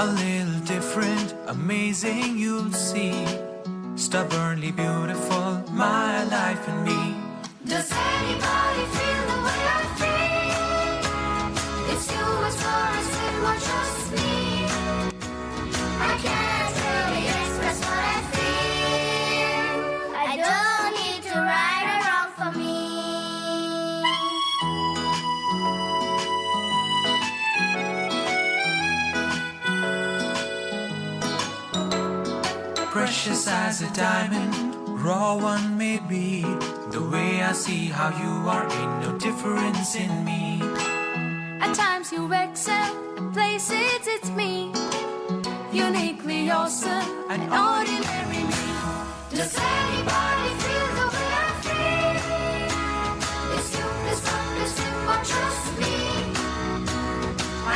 A little different, amazing you'll see. Stubbornly beautiful, my life and me. Does anybody feel the way I feel? It's you as far as it will trust me. I can't really express what I feel. I don't need to right or wrong for me. Precious as a diamond, raw one may be. The way I see how you are ain't no difference in me. At times you excel, at places it's me. Uniquely awesome, an ordinary me. Does anybody feel the way I feel? It's you, it's fun, it's you, but trust me.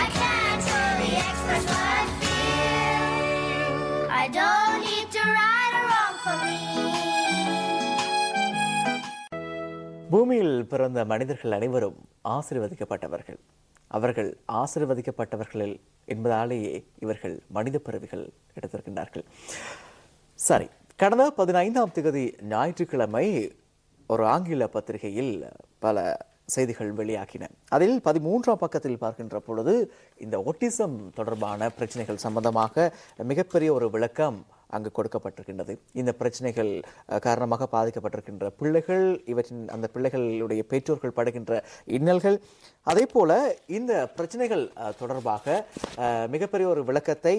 I can't really express what I feel. I don't need to right or wrong for me. பூமியில் பிறந்த மனிதர்கள் அனைவரும் ஆசீர்வதிக்கப்பட்டவர்கள். அவர்கள் ஆசீர்வதிக்கப்பட்டவர்கள் என்பதாலேயே இவர்கள் மனித பிறவிகள் எடுத்திருக்கின்றார்கள். சரி, கடந்த 15ஆம் தேதி ஞாயிற்றுக்கிழமை ஒரு ஆங்கில பத்திரிகையில் பல செய்திகள் வெளியாகின. அதில் 13ஆம் பக்கத்தில் பார்க்கின்ற பொழுது இந்த ஒட்டிசம் தொடர்பான பிரச்சனைகள் சம்பந்தமாக மிகப்பெரிய ஒரு விளக்கம் அங்கு கொடுக்கப்பட்டிருக்கின்றது. இந்த பிரச்சனைகள் காரணமாக பாதிக்கப்பட்டிருக்கின்ற பிள்ளைகள், இவற்றின் அந்த பிள்ளைகளுடைய பெற்றோர்கள் படுகின்ற இன்னல்கள், அதே போல இந்த பிரச்சனைகள் தொடர்பாக மிகப்பெரிய ஒரு விளக்கத்தை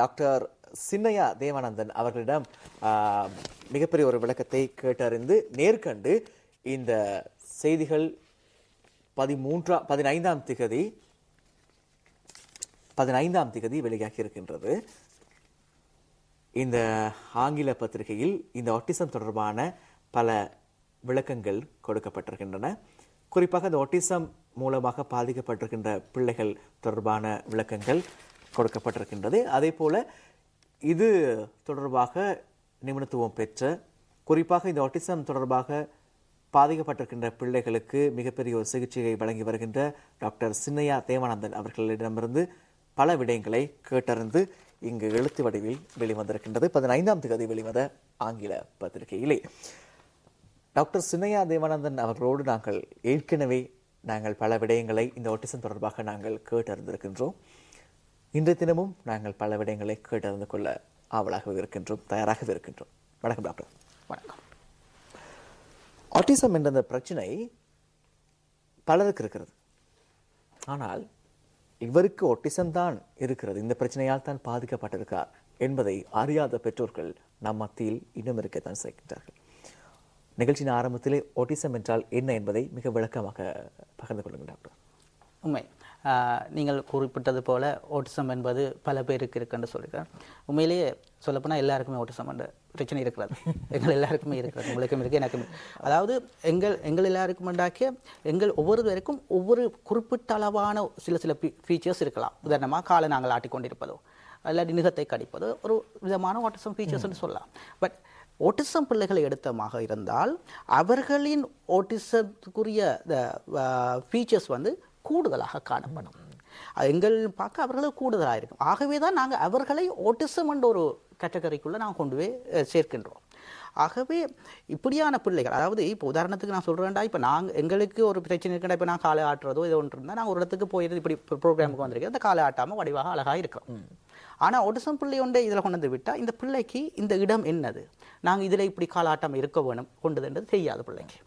டாக்டர் சின்னையா தேவானந்தன் அவர்களிடம் மிகப்பெரிய ஒரு விளக்கத்தை கேட்டறிந்து நேர்கண்டு இந்த செய்திகள் 15ஆம் திகதி வெளியாகி இருக்கின்றது. இந்த ஆங்கில பத்திரிகையில் இந்த ஆட்டிசம் தொடர்பான பல விளக்கங்கள் கொடுக்கப்பட்டிருக்கின்றன. குறிப்பாக இந்த ஆட்டிசம் மூலமாக பாதிக்கப்பட்டிருக்கின்ற பிள்ளைகள் தொடர்பான விளக்கங்கள் கொடுக்கப்பட்டிருக்கின்றது. அதே போல இது தொடர்பாக நிபுணத்துவம் பெற்ற, குறிப்பாக இந்த ஆட்டிசம் தொடர்பாக பாதிக்கப்பட்டிருக்கின்ற பிள்ளைகளுக்கு மிகப்பெரிய ஒரு சிகிச்சையை வழங்கி வருகின்ற டாக்டர் சின்னையா தேவானந்தன் அவர்களிடமிருந்து பல விடயங்களை கேட்டறிந்து இங்கு எழுத்து வடிவில் வெளிவந்திருக்கின்றது. 15ஆம் தேதி வெளிவந்த ஆங்கில பத்திரிகையிலே டாக்டர் சின்னையா தேவானந்தன் அவர்களோடு நாங்கள் ஏற்கனவே பல விடயங்களை இந்த ஆட்டிசம் தொடர்பாக நாங்கள் கேட்டறிந்திருக்கின்றோம். இன்றைய தினமும் நாங்கள் பல விடயங்களை கேட்டறிந்து கொள்ள ஆவலாகவே இருக்கின்றோம், தயாராகவே இருக்கின்றோம். வணக்கம் டாக்டர். வணக்கம். ஆட்டிசம் என்ற பிரச்சனை பலருக்கு இருக்கிறது. ஆனால் இவருக்கு ஆட்டிசம் தான் இருக்கிறது, இந்த பிரச்சனையால் தான் பாதிக்கப்பட்டிருக்கார் என்பதை அறியாத பெற்றோர்கள் நம் மத்தியில் இன்னும் இருக்கத்தான் செய்கின்றார்கள். நிகழ்ச்சியின் ஆரம்பத்திலே ஆட்டிசம் என்றால் என்ன என்பதை மிக விளக்கமாக பகிர்ந்து கொள்ளுங்கள் டாக்டர். உண்மை, நீங்கள் குறிப்பிட்டது போல ஆட்டிசம் என்பது பல பேருக்கு இருக்குன்னு சொல்லியிருக்கார். உண்மையிலேயே சொல்லப்போனால் எல்லாருக்குமே ஆட்டிசம் என்ற பிரச்சனை இருக்கிறது. எங்கள் எல்லாருக்குமே இருக்கிறது, உங்களுக்கும் இருக்குது, எனக்கும். அதாவது எங்கள் எல்லாருக்கும் உண்டாக்கிய ஒவ்வொருவருக்கும் ஒவ்வொரு குறிப்பிட்ட அளவான சில ஃபீச்சர்ஸ் இருக்கலாம். உதாரணமாக காலை நாங்கள் ஆட்டிக்கொண்டிருப்பதோ இல்லாட்டி நிகத்தை கடிப்பதோ ஒரு விதமான ஆட்டிசம் ஃபீச்சர்ஸ்ன்னு சொல்லலாம். பட் ஆட்டிசம் பிள்ளைகளை எடுத்தமாக இருந்தால் அவர்களின் ஆட்டிசத்துக்குரிய ஃபீச்சர்ஸ் கூடுதலாக காணப்படும். எங்கள் பார்க்க அவர்களுக்கு கூடுதலாக இருக்கும். ஆகவே தான் நாங்கள் அவர்களை ஆட்டிசம் என்ற ஒரு கேட்டகரிக்குள்ளே நாங்கள் கொண்டு போய் சேர்க்கின்றோம். ஆகவே இப்படியான பிள்ளைகள், அதாவது இப்போ உதாரணத்துக்கு நான் சொல்கிறேன்டா, இப்போ எங்களுக்கு ஒரு பிரச்சனை இருக்குன்னா, இப்போ நான் காலை ஆட்டுறதோ ஏதோ ஒன்று இருந்தால் நாங்கள் ஒரு இடத்துக்கு போயிட்டு இப்படி ப்ரோக்ராமுக்கு வந்திருக்கேன், அந்த காலை ஆட்டாமல் வடிவாக அழகாக இருக்கிறோம். ஆனால் ஆட்டிசம் பிள்ளை ஒன்றை இதில் கொண்டு வந்து விட்டால் இந்த பிள்ளைக்கு இந்த இடம் என்னது, நாங்கள் இதில் இப்படி காலாட்டாமல் இருக்க வேணும் கொண்டதுன்றது தெரியாது பிள்ளைக்கு.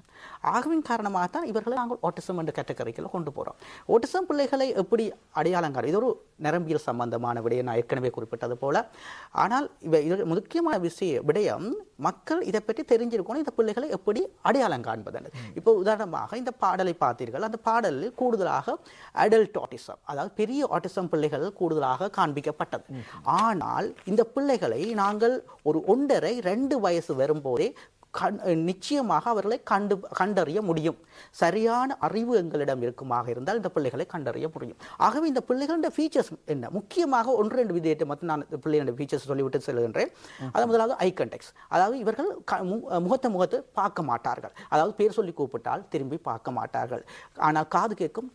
ஆகவின் காரணமாகத்தான் இவர்களை நாங்கள் ஆட்டிசம் என்ற கேட்டகரிக்குள்ள கொண்டு போகிறோம். ஆட்டிசம் பிள்ளைகளை எப்படி அடையாளம் காணும், இது ஒரு நரம்பியல் சம்பந்தமான விடயம், நான் ஏற்கனவே குறிப்பிட்டது போல. ஆனால் இது முக்கியமான விடயம், மக்கள் இதை பற்றி தெரிஞ்சிருக்கணும், இந்த பிள்ளைகளை எப்படி அடையாளம் காண்பது. இப்போ உதாரணமாக இந்த பாடலை பார்த்தீர்கள், அந்த பாடலில் கூடுதலாக அடல்ட் ஆட்டிசம், அதாவது பெரிய ஆட்டிசம் பிள்ளைகள் கூடுதலாக காண்பிக்கப்பட்டது. ஆனால் இந்த பிள்ளைகளை நாங்கள் ஒரு 1.5-2 வயசு வரும்போதே நிச்சயமாக அவர்களை கண்டறிய முடியும். சரியான அறிவு எங்களிடம் இருக்குமாக இருந்தால் இந்த பிள்ளைகளை கண்டறிய முடியும். ஆகவே இந்த பிள்ளைகளோட ஃபீச்சர்ஸ் என்ன, முக்கியமாக 1-2 விதத்தை மட்டும் நான் பிள்ளைகளோட ஃபீச்சர்ஸ் சொல்லிவிட்டு செல்கின்றேன். அது முதலாவது ஐ கான்டாக்ட். அதாவது இவர்கள் முகத்தை பார்க்க மாட்டார்கள். அதாவது பேர் சொல்லி கூப்பிட்டால் திரும்பி பார்க்க மாட்டார்கள். ஆனால் காது கேட்கும்,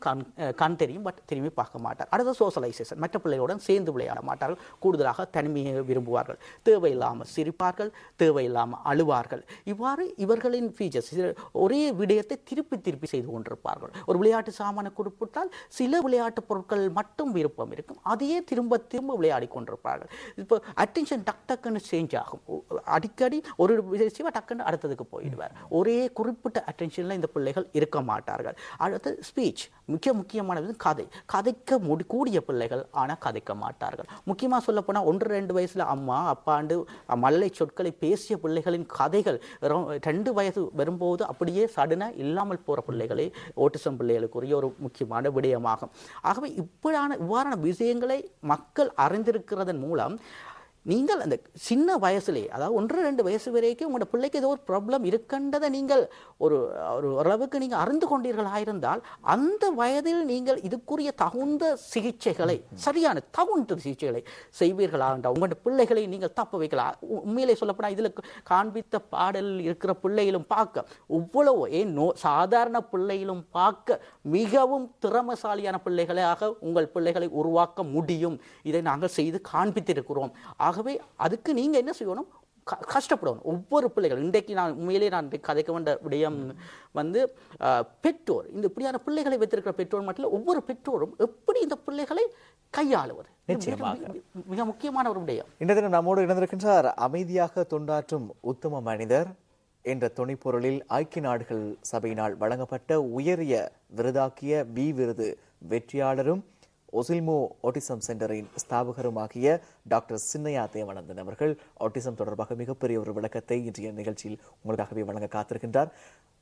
கண் தெரியும், பட் திரும்பி பார்க்க மாட்டார். அடுத்த சோஷலைசேஷன், மற்ற பிள்ளைகளுடன் சேர்ந்து விளையாட மாட்டார்கள். கூடுதலாக தனிமையை விரும்புவார்கள். தேவையில்லாமல் சிரிப்பார்கள், தேவையில்லாமல் அழுவார்கள். இவ்வாறு இவர்களின் ஃபீச்சர்ஸ். ஒரே விடயத்தை திருப்பி திருப்பி செய்து கொண்டிருப்பார்கள். ஒரு விளையாட்டு சாமானை கொடுப்பிட்டால் சில விளையாட்டு பொருட்கள் மட்டும் விருப்பம் இருக்கும், அதையே திரும்ப திரும்ப விளையாடி கொண்டிருப்பார்கள். இப்போ அட்டென்ஷன் டக்குன்னு சேஞ்ச் ஆகும். அடிக்கடி ஒரு விஷயம் டக்குன்னு அடுத்ததுக்கு போயிடுவார். ஒரே குறிப்பிட்ட அட்டென்ஷனில் இந்த பிள்ளைகள் இருக்க மாட்டார்கள். அடுத்து ஸ்பீச், முக்கியமானது கதைக்க கூடிய பிள்ளைகள் ஆனால் கதைக்க மாட்டார்கள். முக்கியமாக சொல்ல போனால் 1-2 வயசுல அம்மா அப்பாண்டு மல்லை சொற்களை பேசிய பிள்ளைகளின் கதைகள் 2 வயது வரும்போது அப்படியே சடனா இல்லாமல் போற பிள்ளைகளே ஓட்டிசம் பிள்ளைகளுக்குரிய ஒரு முக்கியமான விடயமாகும். ஆகவே இவ்வாறான விஷயங்களை மக்கள் அறிந்திருக்கிறதன் மூலம் நீங்கள் அந்த சின்ன வயசுலே, அதாவது 1-2 வயசு வரைக்கும் உங்களோட பிள்ளைக்கு ஏதோ ஒரு ப்ராப்ளம் இருக்கின்றதை நீங்கள் ஒரு அளவுக்கு நீங்கள் அறிந்து கொண்டீர்களாயிருந்தால் அந்த வயதில் நீங்கள் இதுக்குரிய தகுந்த சிகிச்சைகளை, சரியான தகுந்த சிகிச்சைகளை செய்வீர்களாண்டால் உங்களோட பிள்ளைகளை நீங்கள் தப்ப வைக்கலாம். உண்மையிலே சொல்லப்போனால் இதில் காண்பித்த பாடலில் இருக்கிற பிள்ளைகளும் பார்க்க இவ்வளவோ சாதாரண பிள்ளைகளும் பார்க்க மிகவும் திறமசாலியான பிள்ளைகளாக உங்கள் பிள்ளைகளை உருவாக்க முடியும். இதை நாங்கள் செய்து காண்பித்திருக்கிறோம். ஆகவே அதுக்கு நீங்க என்ன செய்யணும், கஷ்டப்படணும். ஒவ்வொரு பிள்ளைகள் இன்றைக்கு நான் உண்மையிலே நான் கதைக்க வேண்டிய விடயம் பெற்றோர், இந்த இப்படியான பிள்ளைகளை வைத்திருக்கிற பெற்றோர் மட்டும் ஒவ்வொரு பெற்றோரும் எப்படி இந்த பிள்ளைகளை கையாளுவது மிக முக்கியமான ஒரு விடயம். இன்றைய தினம் நம்மோடு இணைந்திருக்கின்றார் அமைதியாக தொண்டாற்றும் உத்தம மனிதர் என்ற துணைப்பொருளில் ஐக்கிய நாடுகள் சபையினால் வழங்கப்பட்ட உயரிய விருதாக்கிய பி விருது வெற்றியாளரும் ஒசில்மோ ஆட்டிசம் சென்டரின் ஸ்தாபகருமாகிய டாக்டர் சின்னையா தேவானந்தன் அவர்கள் ஆட்டிசம் தொடர்பாக மிகப்பெரிய ஒரு விளக்கத்தை இன்றைய நிகழ்ச்சியில் உங்களுக்காகவே வழங்க காத்திருக்கின்றார்.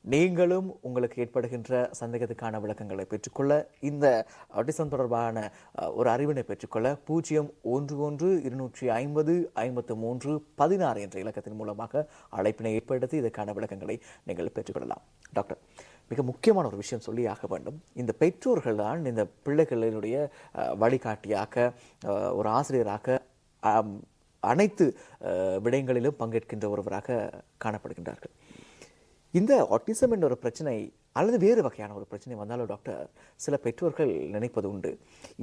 நீங்களும் உங்களுக்கு ஏற்படுகின்ற சந்தேகத்துக்கான விளக்கங்களை பெற்றுக்கொள்ள, இந்த ஆட்டிசம் தொடர்பான ஒரு அறிவினை பெற்றுக்கொள்ள 011-250-53-16 என்ற இலக்கத்தின் மூலமாக அழைப்பினை ஏற்படுத்தி இதற்கான விளக்கங்களை நீங்கள் பெற்றுக்கொள்ளலாம். டாக்டர், மிக முக்கியமான ஒரு விஷயம் சொல்லி ஆக வேண்டும். இந்த பெற்றோர்கள் தான் இந்த பிள்ளைகளினுடைய வழிகாட்டியாக, ஒரு ஆசிரியராக, அனைத்து விடயங்களிலும் பங்கேற்கின்ற ஒருவராக காணப்படுகின்றார்கள். இந்த ஆட்டிசம் என்ற ஒரு பிரச்சனை அல்லது வேறு வகையான ஒரு பிரச்சனை வந்தாலும் டாக்டர், சில பெற்றோர்கள் நினைப்பது உண்டு,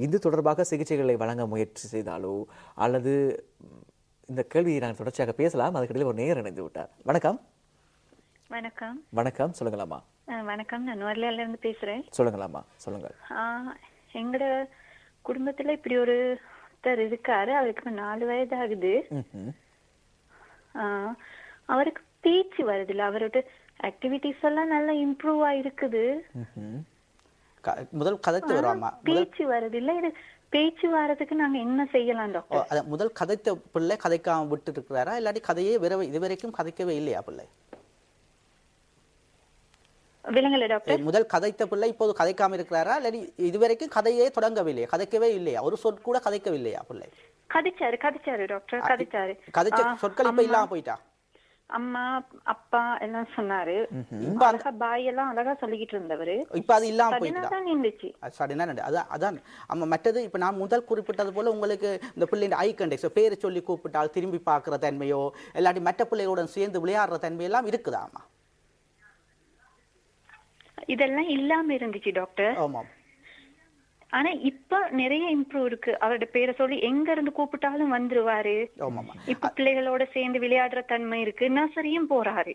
இது தொடர்பாக சிகிச்சைகளை வழங்க முயற்சி செய்தாலோ அல்லது இந்த கேள்வியை நாங்கள் தொடர்ச்சியாக பேசலாம். அதுக்கிடையில் ஒரு நேயர் இணைந்து விட்டார். வணக்கம். வணக்கம். வணக்கம், சொல்லுங்களாமா. வணக்கம், நான் நுவர்லியால இருந்து பேசுறேன். சொல்லுங்களாமா, சொல்லுங்க. எங்கட குடும்பத்துல இப்படி ஒருத்தர் இருக்காரு. அவருக்கு 4 வயது ஆகுது. அவருக்கு பேச்சு வருது இல்ல, அவரோட ஆக்டிவிட்டிஸ் எல்லாம் நல்லா இம்ப்ரூவ் ஆயிருக்குது. முதல் கதைத்து வருவாமா, பேச்சு வருது இல்ல. இது பேச்சு வரதுக்கு நாங்க என்ன செய்யலாம் டாக்டர்? முதல் கதைத்த பிள்ளை கதைக்காம விட்டு இருக்கிறாரா, இல்லாட்டி கதையே இதுவரைக்கும் கதைக்கவே இல்லையா பிள்ளை? விலங்கல டாக்டர், முதல் கதைத்த பிள்ளை இப்போது கதைக்காம இருக்கிறாரா, இல்லாட்டி இதுவரைக்கும் கதையே தொடங்கவில்லையா, கதைக்கவே இல்லையா, ஒரு சொல் கூட கதைக்கவில்லையா பிள்ளை? கதைச்சாரு டாக்டர், கதைச்ச சொற்கள் இப்ப இல்லாம போயிட்டா? அம்மா அப்பா எல்லாம் சொன்னாரு, பாய் எல்லாம் அழகா சொல்லிக்கிட்டு இருந்தவரு. இப்ப அது இல்லாம போயிடுச்சு. அதான் அம்மா. மற்றது இப்ப நான் முதல் குறிப்பிட்டது போல உங்களுக்கு இந்த பிள்ளைங்க ஐ கான்டாக்ட், பேரை சொல்லி கூப்பிட்டால் திரும்பி பாக்குற தன்மையோ இல்லாட்டி மற்ற பிள்ளைகளுடன் சேர்ந்து விளையாடுற தன்மை எல்லாம் இருக்குதா அம்மா? இதெல்லாம் இல்லாம இருந்துச்சு டாக்டர். ஆமாம். ஆனா இப்ப நிறைய இம்ப்ரூவ் இருக்கு. அவரோட பேரை சொல்லி எங்க இருந்து கூப்பிட்டாலும் வந்துருவாரு. இப்ப பிள்ளைகளோட சேர்ந்து விளையாடுற தன்மை இருக்கு. நர்சரியும் போறாரு.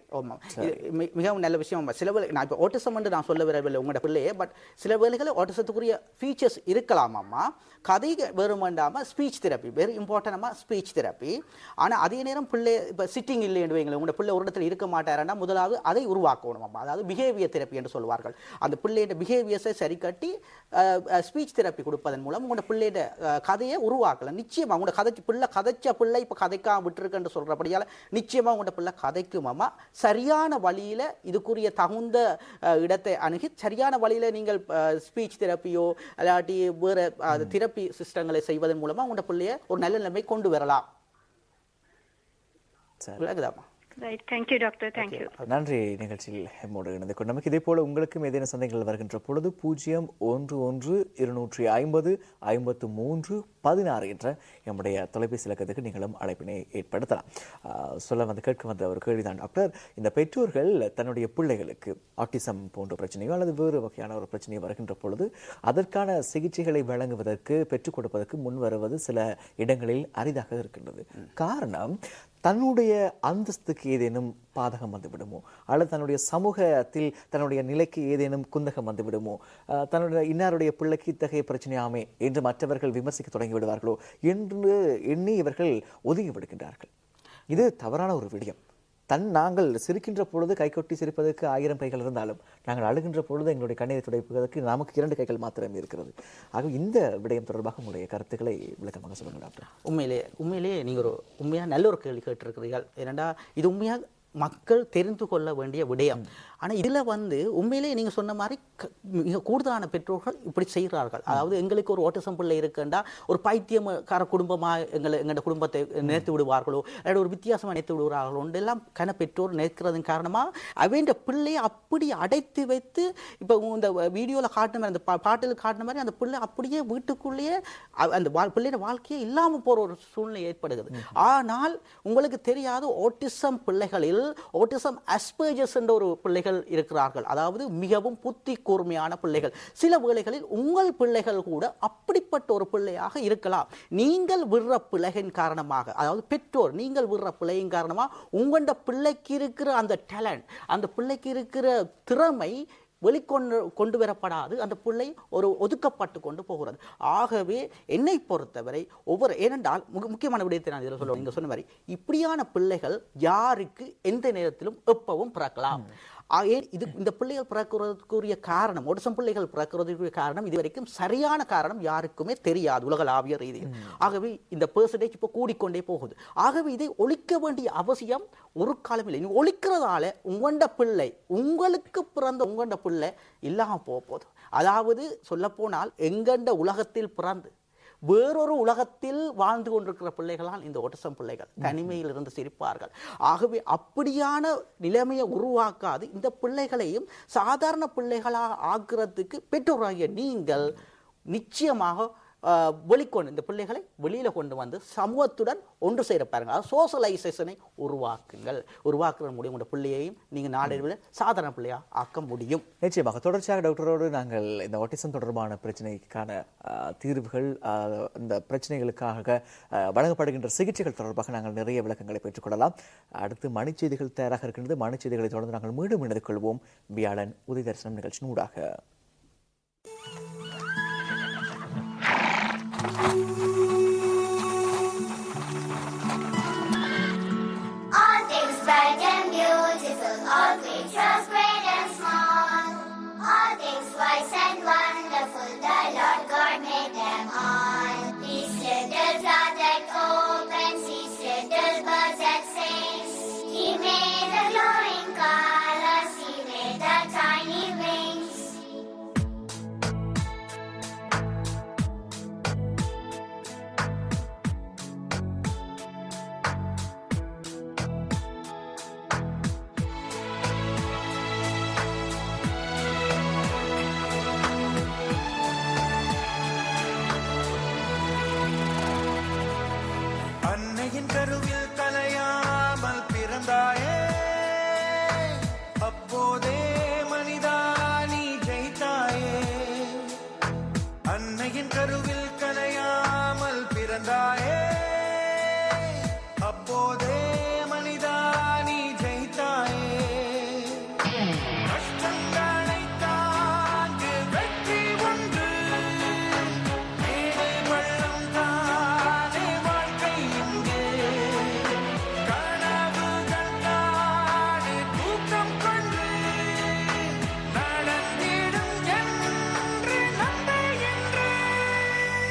மிகவும் நல்ல விஷயம். சில வேளை நான் இப்ப ஆட்டிசம் என்று நான் சொல்ல வரவில்லை உங்களோட பிள்ளையே, பட் சில வேளைகள் ஆட்டிசத்துக்குரிய ஃபீச்சர்ஸ் இருக்கலாமாம்மா. கதை வேறுமண்டாம ஸ்பீச் தெரப்பி வெரி இம்பார்ட்டன்டா, ஸ்பீச் தெரப்பி. ஆனா அதே நேரம் பிள்ளை இப்ப சிட்டிங் இல்லைன்னு வைங்களேன், உங்களோட பிள்ளை ஒரு இடத்துல இருக்க மாட்டாருன்னா முதலாவது அதை உருவாக்கணுமாம்மா. அதாவது பிஹேவியர் தெரப்பி என்று சொல்வார்கள். அந்த பிள்ளையோட பிஹேவியர்ஸை சரி கட்டி ஸ்பீச் தெரப்பி கொடுப்பதன் மூலம் உங்களோட பிள்ளையோட கதையை உருவாக்கலாம். நிச்சயமா உங்களோட கதைச்ச பிள்ளை இப்ப கதைக்காம விட்டுருக்குன்னு சொல்றபடியால நிச்சயமா உங்களோட பிள்ளை கதைக்குமாமா. சரியான வழியில இதுக்குரிய தகுந்த இடத்தை அணுகி சரியான வழியில நீங்கள் ஸ்பீச் தெரப்பியோ இல்லாட்டி வேற தெரப்பி சிஸ்டங்களை செய்வதன் மூலமா உங்களோட பிள்ளைய ஒரு நல்ல நிலைமை கொண்டு வரலாம். ரைட். Thank you doctor. தேங்க்யூ. நன்றி. நிகழ்ச்சியில் எம்மோடு இணைந்து கொண்டு நமக்கு இதே போல உங்களுக்கும் ஏதேனும் சந்தேகங்கள் வருகின்ற பொழுது 0112535316 என்ற நம்முடைய தொலைபேசி இலக்கத்துக்கு நீங்களும் அழைப்பினை ஏற்படுத்தலாம். கேட்க வந்த ஒரு கேள்விதான் டாக்டர், இந்த பெற்றோர்கள் தன்னுடைய பிள்ளைகளுக்கு ஆட்டிசம் போன்ற பிரச்சனையோ அல்லது வேறு வகையான ஒரு பிரச்சனையோ வருகின்ற பொழுது அதற்கான சிகிச்சைகளை வழங்குவதற்கு பெற்றுக் கொடுப்பதற்கு முன் வருவது சில இடங்களில் அரிதாக இருக்கின்றது. காரணம், தன்னுடைய அந்தஸ்துக்கு ஏதேனும் பாதகம் வந்துவிடுமோ அல்லது தன்னுடைய சமூகத்தில் தன்னுடைய நிலைக்கு ஏதேனும் குந்தகம் வந்துவிடுமோ, தன்னுடைய இன்னாருடைய பிள்ளைக்கு இத்தகைய பிரச்சனையாமே என்று மற்றவர்கள் விமர்சிக்க தொடங்கி விடுவார்களோ என்று எண்ணி இவர்கள் ஒதுங்கி விடுகின்றார்கள். இது தவறான ஒரு விடயம். நாங்கள் சிரிக்கின்ற பொழுது கைகொட்டி சிரிப்பதற்கு 1000 கைகள் இருந்தாலும் நாங்கள் அழுகின்ற பொழுது எங்களுடைய கண்ணீரை துடைப்பதற்கு நமக்கு 2 கைகள் மாத்திரமே இருக்கிறது. ஆக இந்த விடயம் தொடர்பாக உங்களுடைய கருத்துக்களை விளக்கமாக சொல்லுங்க டாக்டர். உண்மையிலேயே நீங்கள் ஒரு உண்மையாக நல்ல ஒரு கேள்வி கேட்டிருக்கிறீர்கள். ஏனெண்டா இது உண்மையாக மக்கள் தெரிந்து கொள்ள வேண்டிய விடயம். ஆனால் இதில் உண்மையிலேயே நீங்கள் சொன்ன மாதிரி மிக கூடுதலான பெற்றோர்கள் இப்படி செய்கிறார்கள். அதாவது எங்களுக்கு ஒரு ஓட்டிசம் பிள்ளை இருக்குண்டா ஒரு பைத்தியக்கார குடும்பமாக எங்களோட குடும்பத்தை நினைத்து விடுவார்களோ அல்லது ஒரு வித்தியாசமாக நினைத்து விடுவார்களோ எல்லாம் பெற்றோர் நினைக்கிறதன் காரணமாக அவன் பிள்ளையை அப்படி அடைத்து வைத்து இப்போ இந்த வீடியோவில் காட்டின மாதிரி அந்த பாட்டில் காட்டின மாதிரி அந்த பிள்ளை அப்படியே வீட்டுக்குள்ளேயே அந்த பிள்ளையோட வாழ்க்கையே இல்லாமல் போகிற ஒரு சூழ்நிலை ஏற்படுகிறது. ஆனால் உங்களுக்கு தெரியாத ஓட்டிசம் பிள்ளைகளில் ஓட்டிசம் அஸ்பர்ஜர்ஸ் என்ற ஒரு பிள்ளைகள் இருக்கிறார்கள். அதாவது மிகவும் புத்தி கூர்மையான பிள்ளைகள். சில வேளைகளில் உங்கள் பிள்ளைகள் கூட அப்படிப்பட்ட ஒரு பிள்ளையாக இருக்கலாம். நீங்கள் விடுற பிள்ளையின் காரணமாக, அதாவது பெற்றோர் நீங்கள் விடுற பிள்ளையின் காரணமாக உங்களோட பிள்ளைக்கு இருக்கிற அந்த டேலண்ட், அந்த பிள்ளைக்கு இருக்கிற திறமை வெளிக்கொண்டு வரப்படாது. அந்த பிள்ளை ஒரு ஒதுக்கப்பட்டு கொண்டு போகிறது. ஆகவே என்னை பொறுத்தவரை ஏனென்றால் முக்கியமான விடயத்தை நான் இதில் சொல்லுவேன். நீங்கள் சொன்ன மாதிரி இப்படியான பிள்ளைகள் யாருக்கு எந்த நேரத்திலும் எப்பவும் பிறக்கலாம். இந்த பிள்ளைகள் பிறக்கிறதுக்குரிய காரணம், ஓட்டிசம் பிள்ளைகள் பிறக்கிறதுக்குரிய காரணம் இதுவரைக்கும் சரியான காரணம் யாருக்குமே தெரியாது உலகளாவிய ரீதியில். ஆகவே இந்த பெர்சன்டேஜ் இப்போ கூடிக்கொண்டே போகுது. ஆகவே இதை ஒழிக்க வேண்டிய அவசியம் ஒரு காலம் இல்லை. நீங்க ஒழிக்கிறதால உங்களோட பிள்ளை, உங்களுக்கு பிறந்த உங்களோட பிள்ளை இல்லாம போகுது. அதாவது சொல்ல போனால் எங்கண்ட உலகத்தில் பிறந்து வேறொரு உலகத்தில் வாழ்ந்து கொண்டிருக்கிற பிள்ளைகளால் இந்த ஓட்டிசம் பிள்ளைகள் தனிமையில் இருந்து சிரிப்பார்கள். ஆகவே அப்படியான நிலைமையை உருவாக்காது இந்த பிள்ளைகளையும் சாதாரண பிள்ளைகளாக ஆக்குறதுக்கு பெற்றோராகிய நீங்கள் நிச்சயமாக வெளிக்கொண்டு இந்த பிள்ளைகளை வெளியில கொண்டு வந்து சமூகத்துடன் ஒன்று சேர பாருங்க. அதாவது சோஷலைசேஷனை உருவாக்குற முடியும். உங்களோட பிள்ளையையும் நீங்க நாளடைவில் சாதாரண பிள்ளையா ஆக்க முடியும். நிச்சயமாக. தொடர்ச்சியாக டாக்டரோடு நாங்கள் இந்த ஆட்டிசம் தொடர்பான பிரச்சனைக்கான தீர்வுகள், இந்த பிரச்சனைகளுக்காக வழங்கப்படுகின்ற சிகிச்சைகள் தொடர்பாக நாங்கள் நிறைய விளக்கங்களை பெற்றுக்கொள்ளலாம். அடுத்து மணிச்செய்திகள் தயாராக இருக்கின்றது. மணிச்செய்திகளை தொடர்ந்து நாங்கள் மீண்டும் இணைந்து கொள்வோம் வியாழன் உதய தரிசனம் நிகழ்ச்சியின் ஊடாக. All things bright and beautiful, all creatures great and small, all things wise and wonderful, the Lord God made them all. These little flowers that open, these little birds that sing, He made the glowing colors, He made the tiny wings. அன்னையின் கருவில் கலையாமல் பிறந்தாயே, அப்போதே மனிதா நீ ஜெயித்தாயே. அன்னையின் கருவில் கலையாமல் பிறந்தாயே, அப்போதே மனிதா நீ ஜெயித்தாயே. கஷ்டங்களை தாங்கு வெற்றி ஒன்று, மேடு பள்ளம் தானே வாழ்க்கை இங்கே. கனவுகள் தானே தூக்கம் கொண்டு நடந்திடும் என்று நம்புகின்றேன்.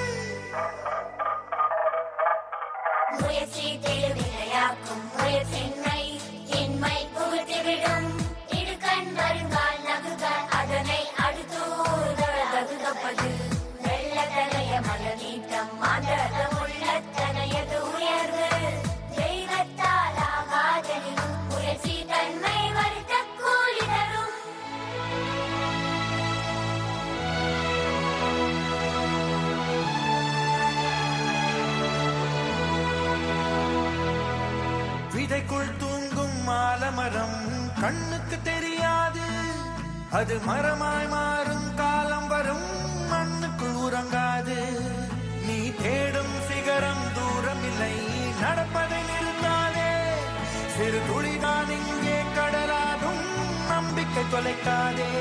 விதைக்குள் தூங்கும் மாலமரம் கண்ணுக்கு தெரியாது, அது மரமாய் மாறும் காலம் வரும், மண்ணுக்குள் உறங்காது. நீ தேடும் சிகரம் தூரம் இல்லை, நடப்பதை நிறுத்தாதே. சிறு துளிதான் இங்கே கடலாகும், நம்பிக்கை தொலைக்காதே.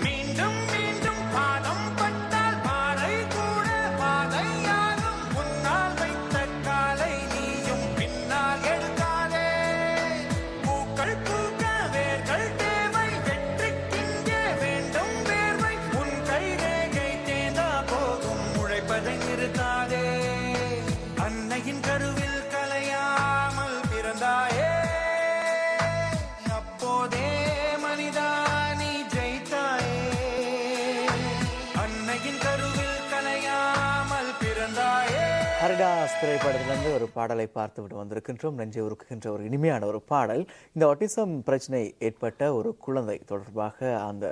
மீண்டும் மீண்டும் பாதம் பட்டால் பாறை கூட பாதையாகும். முன்னால் வைத்த காலை நீயும் பின்னால் எடுக்காதே. பூக்கள் பூக்க வேர்கள் தேவை, வெற்றிக்கிங்கே வேண்டும் வேர்வை. உன் கை ரேகை தேர்ந்தா போகும், உழைப்பதை நிறுத்தாதே. அன்னையின் கருவில் கலையாமல் பிறந்தாயே, அப்போதே மனிதா நீ ஜெயித்தாயே. அன்னையின் கருவில் கலையாமல் பிறந்தாயே. ஹரிதாஸ் திரைப்படத்திலிருந்து ஒரு பாடலை பார்த்துவிட்டு வந்திருக்கின்றோம். நெஞ்சை உருக்குகின்ற ஒரு இனிமையான ஒரு பாடல். இந்த ஆட்டிசம் பிரச்சனை ஏற்பட்ட ஒரு குழந்தை தொடர்பாக அந்த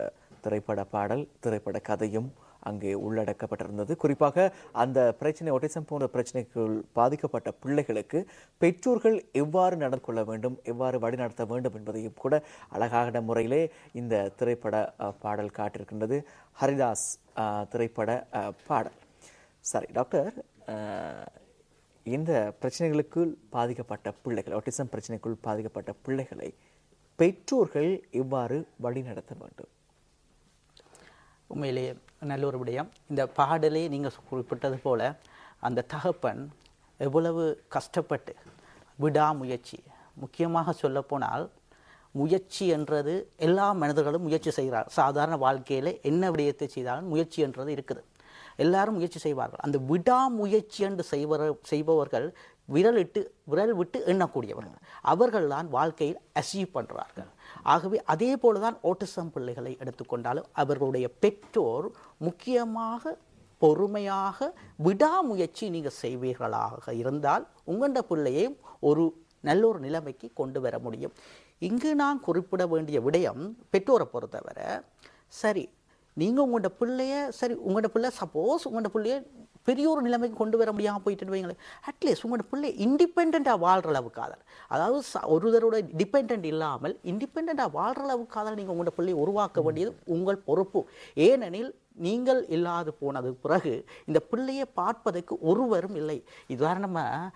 திரைப்பட பாடல், திரைப்பட கதையும் அங்கே உள்ளடக்கப்பட்டிருந்தது. குறிப்பாக அந்த பிரச்சனை, ஆட்டிசம் போன்ற பிரச்சனைக்குள் பாதிக்கப்பட்ட பிள்ளைகளுக்கு பெற்றோர்கள் எவ்வாறு நடந்து கொள்ள வேண்டும், எவ்வாறு வழிநடத்த வேண்டும் என்பதையும் கூட அழகான முறையிலே இந்த திரைப்பட பாடல் காட்டியிருக்கின்றது. ஹரிதாஸ் திரைப்பட பாடல். சரி டாக்டர், இந்த பிரச்சனைகளுக்குள் பாதிக்கப்பட்ட பிள்ளைகள், ஆட்டிசம் பிரச்சனைக்குள் பாதிக்கப்பட்ட பிள்ளைகளை பெற்றோர்கள் எவ்வாறு வழிநடத்த வேண்டும்? உண்மையிலேயே நல்ல ஒரு விடயம். இந்த பாடலே நீங்கள் குறிப்பிட்டது போல அந்த தகப்பன் எவ்வளவு கஷ்டப்பட்டு விடாமுயற்சி, முக்கியமாக சொல்லப்போனால் முயற்சி என்றது எல்லா மனிதர்களும் முயற்சி செய்கிறார். சாதாரண வாழ்க்கையில் என்ன விடயத்தை செய்தாலும் முயற்சி என்றது இருக்குது. எல்லாரும் முயற்சி செய்வார்கள். அந்த விடாமுயற்சி என்று செய்பவர்கள் விரல் விட்டு எண்ணக்கூடியவர்கள். அவர்கள் தான் வாழ்க்கையில் அச்சீவ் பண்ணுறார்கள். ஆகவே அதே போல தான் ஆட்டிசம் பிள்ளைகளை எடுத்துக்கொண்டாலும் அவர்களுடைய பெற்றோர் முக்கியமாக பொறுமையாக விடாமுயற்சி நீங்கள் செய்வீர்களாக இருந்தால் உங்களோட பிள்ளையை ஒரு நல்ல ஒரு நிலைமைக்கு கொண்டு வர முடியும். இங்கு நான் குறிப்பிட வேண்டிய விடயம், பெற்றோரை பொறுத்தவரை சரி, நீங்கள் உங்களோட பிள்ளைய உங்களோட பிள்ளை சப்போஸ் உங்களோட பிள்ளைய பெரிய ஒரு நிலைமைக்கு கொண்டு வர முடியாமல் போயிட்டு வைங்களேன், அட்லீஸ்ட் உங்களோட பிள்ளை இண்டிபெண்ட்டாக வாழ்கிற அளவுக்காதல், அதாவது ஒருவரோட டிபெண்ட் இல்லாமல் இண்டிபெண்ட்டாக வாழ்கிற அளவுக்காதல் நீங்கள் உங்களோட பிள்ளையை உருவாக்க வேண்டியது உங்கள் பொறுப்பு. ஏனெனில் நீங்கள் இல்லாது போனது பிறகு இந்த பிள்ளையை பார்ப்பதற்கு ஒருவரும் இல்லை. உதாரணமாக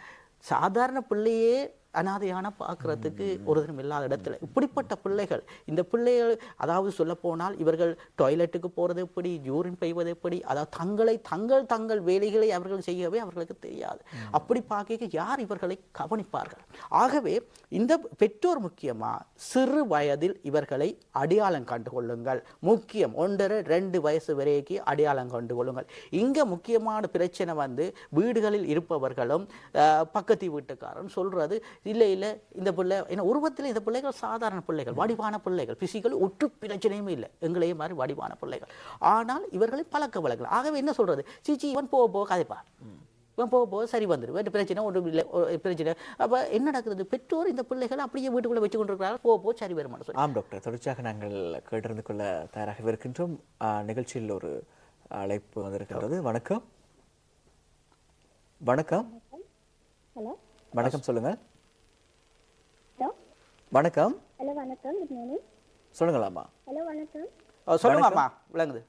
சாதாரண பிள்ளையே அனாதையான பார்க்கறதுக்கு ஒரு தினம் இல்லாத இடத்துல இப்படிப்பட்ட பிள்ளைகள், இந்த பிள்ளைகள் அதாவது சொல்லப்போனால் இவர்கள் டாய்லெட்டுக்கு போகிறது எப்படி, யூரின் பெய்வது எப்படி, அதாவது தங்கள் வேலைகளை அவர்கள் செய்யவே அவர்களுக்கு தெரியாது. அப்படி பார்க்க யார் இவர்களை கவனிப்பார்கள்? ஆகவே இந்த பெற்றோர் முக்கியமாக சிறு வயதில் இவர்களை அடையாளம் கண்டு கொள்ளுங்கள். முக்கியம் 1-2 வயசு வரைக்கும் அடையாளம் கண்டு கொள்ளுங்கள். இங்கே முக்கியமான பிரச்சனை வீடுகளில் இருப்பவர்களும் பக்கத்து வீட்டுக்காரன் சொல்றது இல்லை இந்த பிள்ளை என்ன உருவத்தில் இந்த பிள்ளைகள் சாதாரண பிள்ளைகள், வடிவான பிள்ளைகள், பிசிக்கல் ஒற்று பிரச்சனையுமே இல்லை, எங்களையே மாதிரி வடிவான பிள்ளைகள். ஆனால் இவர்களை பழக்க வழக்கங்கள். ஆகவே என்ன சொல்றது, சீச்சி இவன் போக கதைப்பார், இவன் போக சரி வந்துடும், பிரச்சனை ஒன்றும் இல்லை பிரச்சனை. அப்போ என்ன நடக்குது, பெற்றோர் இந்த பிள்ளைகளை அப்படியே வீட்டுக்குள்ளே வச்சு கொண்டிருக்கிறார்கள், போக சரி வருமானம் சொல்லி. ஆம் டாக்டர், தொடர்ச்சியாக நாங்கள் கேட்டிருந்து கொள்ள தயாராக இருக்கின்றோம். நிகழ்ச்சியில் ஒரு அழைப்பு வந்திருக்கின்றது. வணக்கம். வணக்கம். ஹலோ வணக்கம், சொல்லுங்க. ஹலோ வணக்கம். ஹலோ வணக்கம், குட் மார்னிங். சொல்லுங்களாம்மா. ஹலோ வணக்கம். சொல்லுங்கம்மா, விளங்குது,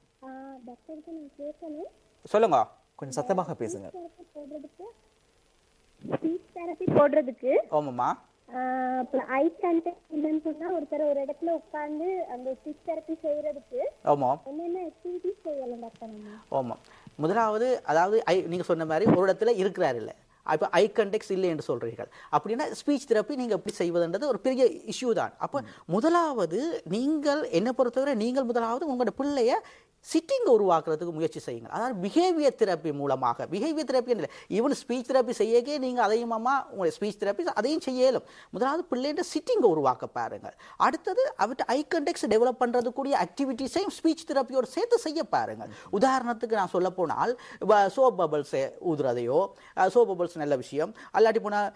டாக்டருக்கு நான் கேட்கணும். சொல்லுங்க, கொஞ்சம் சத்தமாக பேசுங்க. ஸ்பீச் தெரப்பி போடுறதுக்கு ஆமாம்மா, ஐ கான்டாக்ட் இல்லைன்னு சொன்னா ஒருத்தர் ஒரு இடத்துல உட்கார்ந்து அந்த ஸ்பீச் தெரப்பி செய்யறதுக்கு ஆமாம் என்னென்ன ஆக்டிவிட்டிஸ் செய்யலாம் டாக்டர்? ஆமாம். முதலாவது அதாவது நீங்கள் சொன்ன மாதிரி ஒரு இடத்துல இருக்கிறார் இல்லை, இப்போ ஐ கண்டெக்ட் இல்லை என்று சொல்கிறீர்கள். அப்படின்னா ஸ்பீச் தெரப்பி நீங்கள் எப்படி செய்வதுன்றது ஒரு பெரிய இஷ்யூ தான். அப்போ முதலாவது நீங்கள் என்னை பொறுத்தவரை நீங்கள் முதலாவது உங்களோட பிள்ளைய சிட்டிங்கை உருவாக்குறதுக்கு முயற்சி செய்யுங்கள். அதாவது பிஹேவியர் தெரப்பி மூலமாக, பிஹேவியர் தெரப்பி இல்லை, ஈவன் ஸ்பீச் தெரப்பி செய்யக்கே நீங்கள் அதையும் உங்களுடைய ஸ்பீச் தெரப்பி அதையும் செய்யலும். முதலாவது பிள்ளைன்ற சிட்டிங்கை உருவாக்க பாருங்கள். அடுத்தது அவற்றை ஐ கண்டெக்ட் டெவலப் பண்ணுறதுக்கூடிய ஆக்டிவிட்டிஸையும் ஸ்பீச் தெரப்பியோடு சேர்த்து செய்ய பாருங்கள். உதாரணத்துக்கு நான் சொல்ல போனால் சோப் பபிள்ஸை ஊதுறதையோ, சோப் பபிள்ஸ் நல்ல விஷயம், அல்லாட்டி போனால்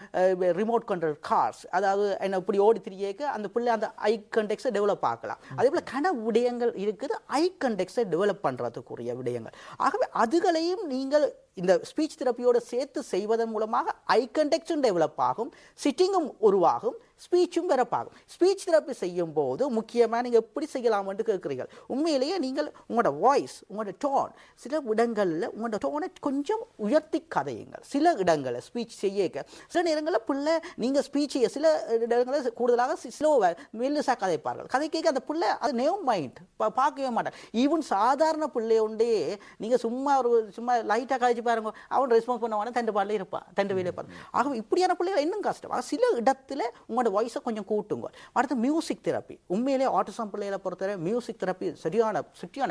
ரிமோட் கண்ட்ரோல் கார்ஸ், அதாவது என்ன இப்படி ஓடி திரியேக்க அந்த பிள்ளை அந்த ஐ கண்டெக்டை டெவலப் ஆக்கலாம். அதே போல் கன விடயங்கள் இருக்குது ஐ கண்டெக்டை டெவலப் பண்ணுறதுக்குரிய விடயங்கள். ஆகவே அதுகளையும் நீங்கள் இந்த ஸ்பீச் தெரப்பியோட சேர்த்து செய்வதன் மூலமாக ஐ கண்டெக்டும் டெவலப் ஆகும், சிட்டிங்கும் உருவாகும், ஸ்பீச்சும் பிறப்பாகும். ஸ்பீச் தெரப்பி செய்யும் போது முக்கியமாக நீங்கள் எப்படி செய்யலாம் என்று கேட்குறீர்கள். உண்மையிலேயே நீங்கள் உங்களோட வாய்ஸ், உங்களோட டோன், சில இடங்களில் உங்களோட டோனை கொஞ்சம் உயர்த்தி கதையுங்கள். சில இடங்களில் ஸ்பீச் செய்ய சில நேரங்களில் பிள்ளை நீங்கள் ஸ்பீச் செய்ய சில இடங்களில் கூடுதலாக ஸ்லோவாக மெல்லிசாக கதைப்பார்கள். கதை கேட்க அந்த பிள்ளை அது நெவ் மைண்ட் பார்க்கவே மாட்டாங்க. ஈவன் சாதாரண பிள்ளை உண்டே நீங்கள் சும்மா லைட்டாக கதைச்சு பாருங்க, அவன் ரெஸ்பான்ஸ் பண்ணுவான தண்டு பாடல இருப்பான், தண்டு வேலை இருப்பான். ஆகவே இப்படியான பிள்ளைகள் இன்னும் கஷ்டம். சில இடத்துல உங்களோட வாய்ஸை கொஞ்சம் கூட்டுங்க. அடுத்து மியூசிக் தெரப்பி. உண்மையிலே ஆட்டிசம் பிள்ளைகளை பொறுத்தவரை மியூசிக் தெரப்பி சரியான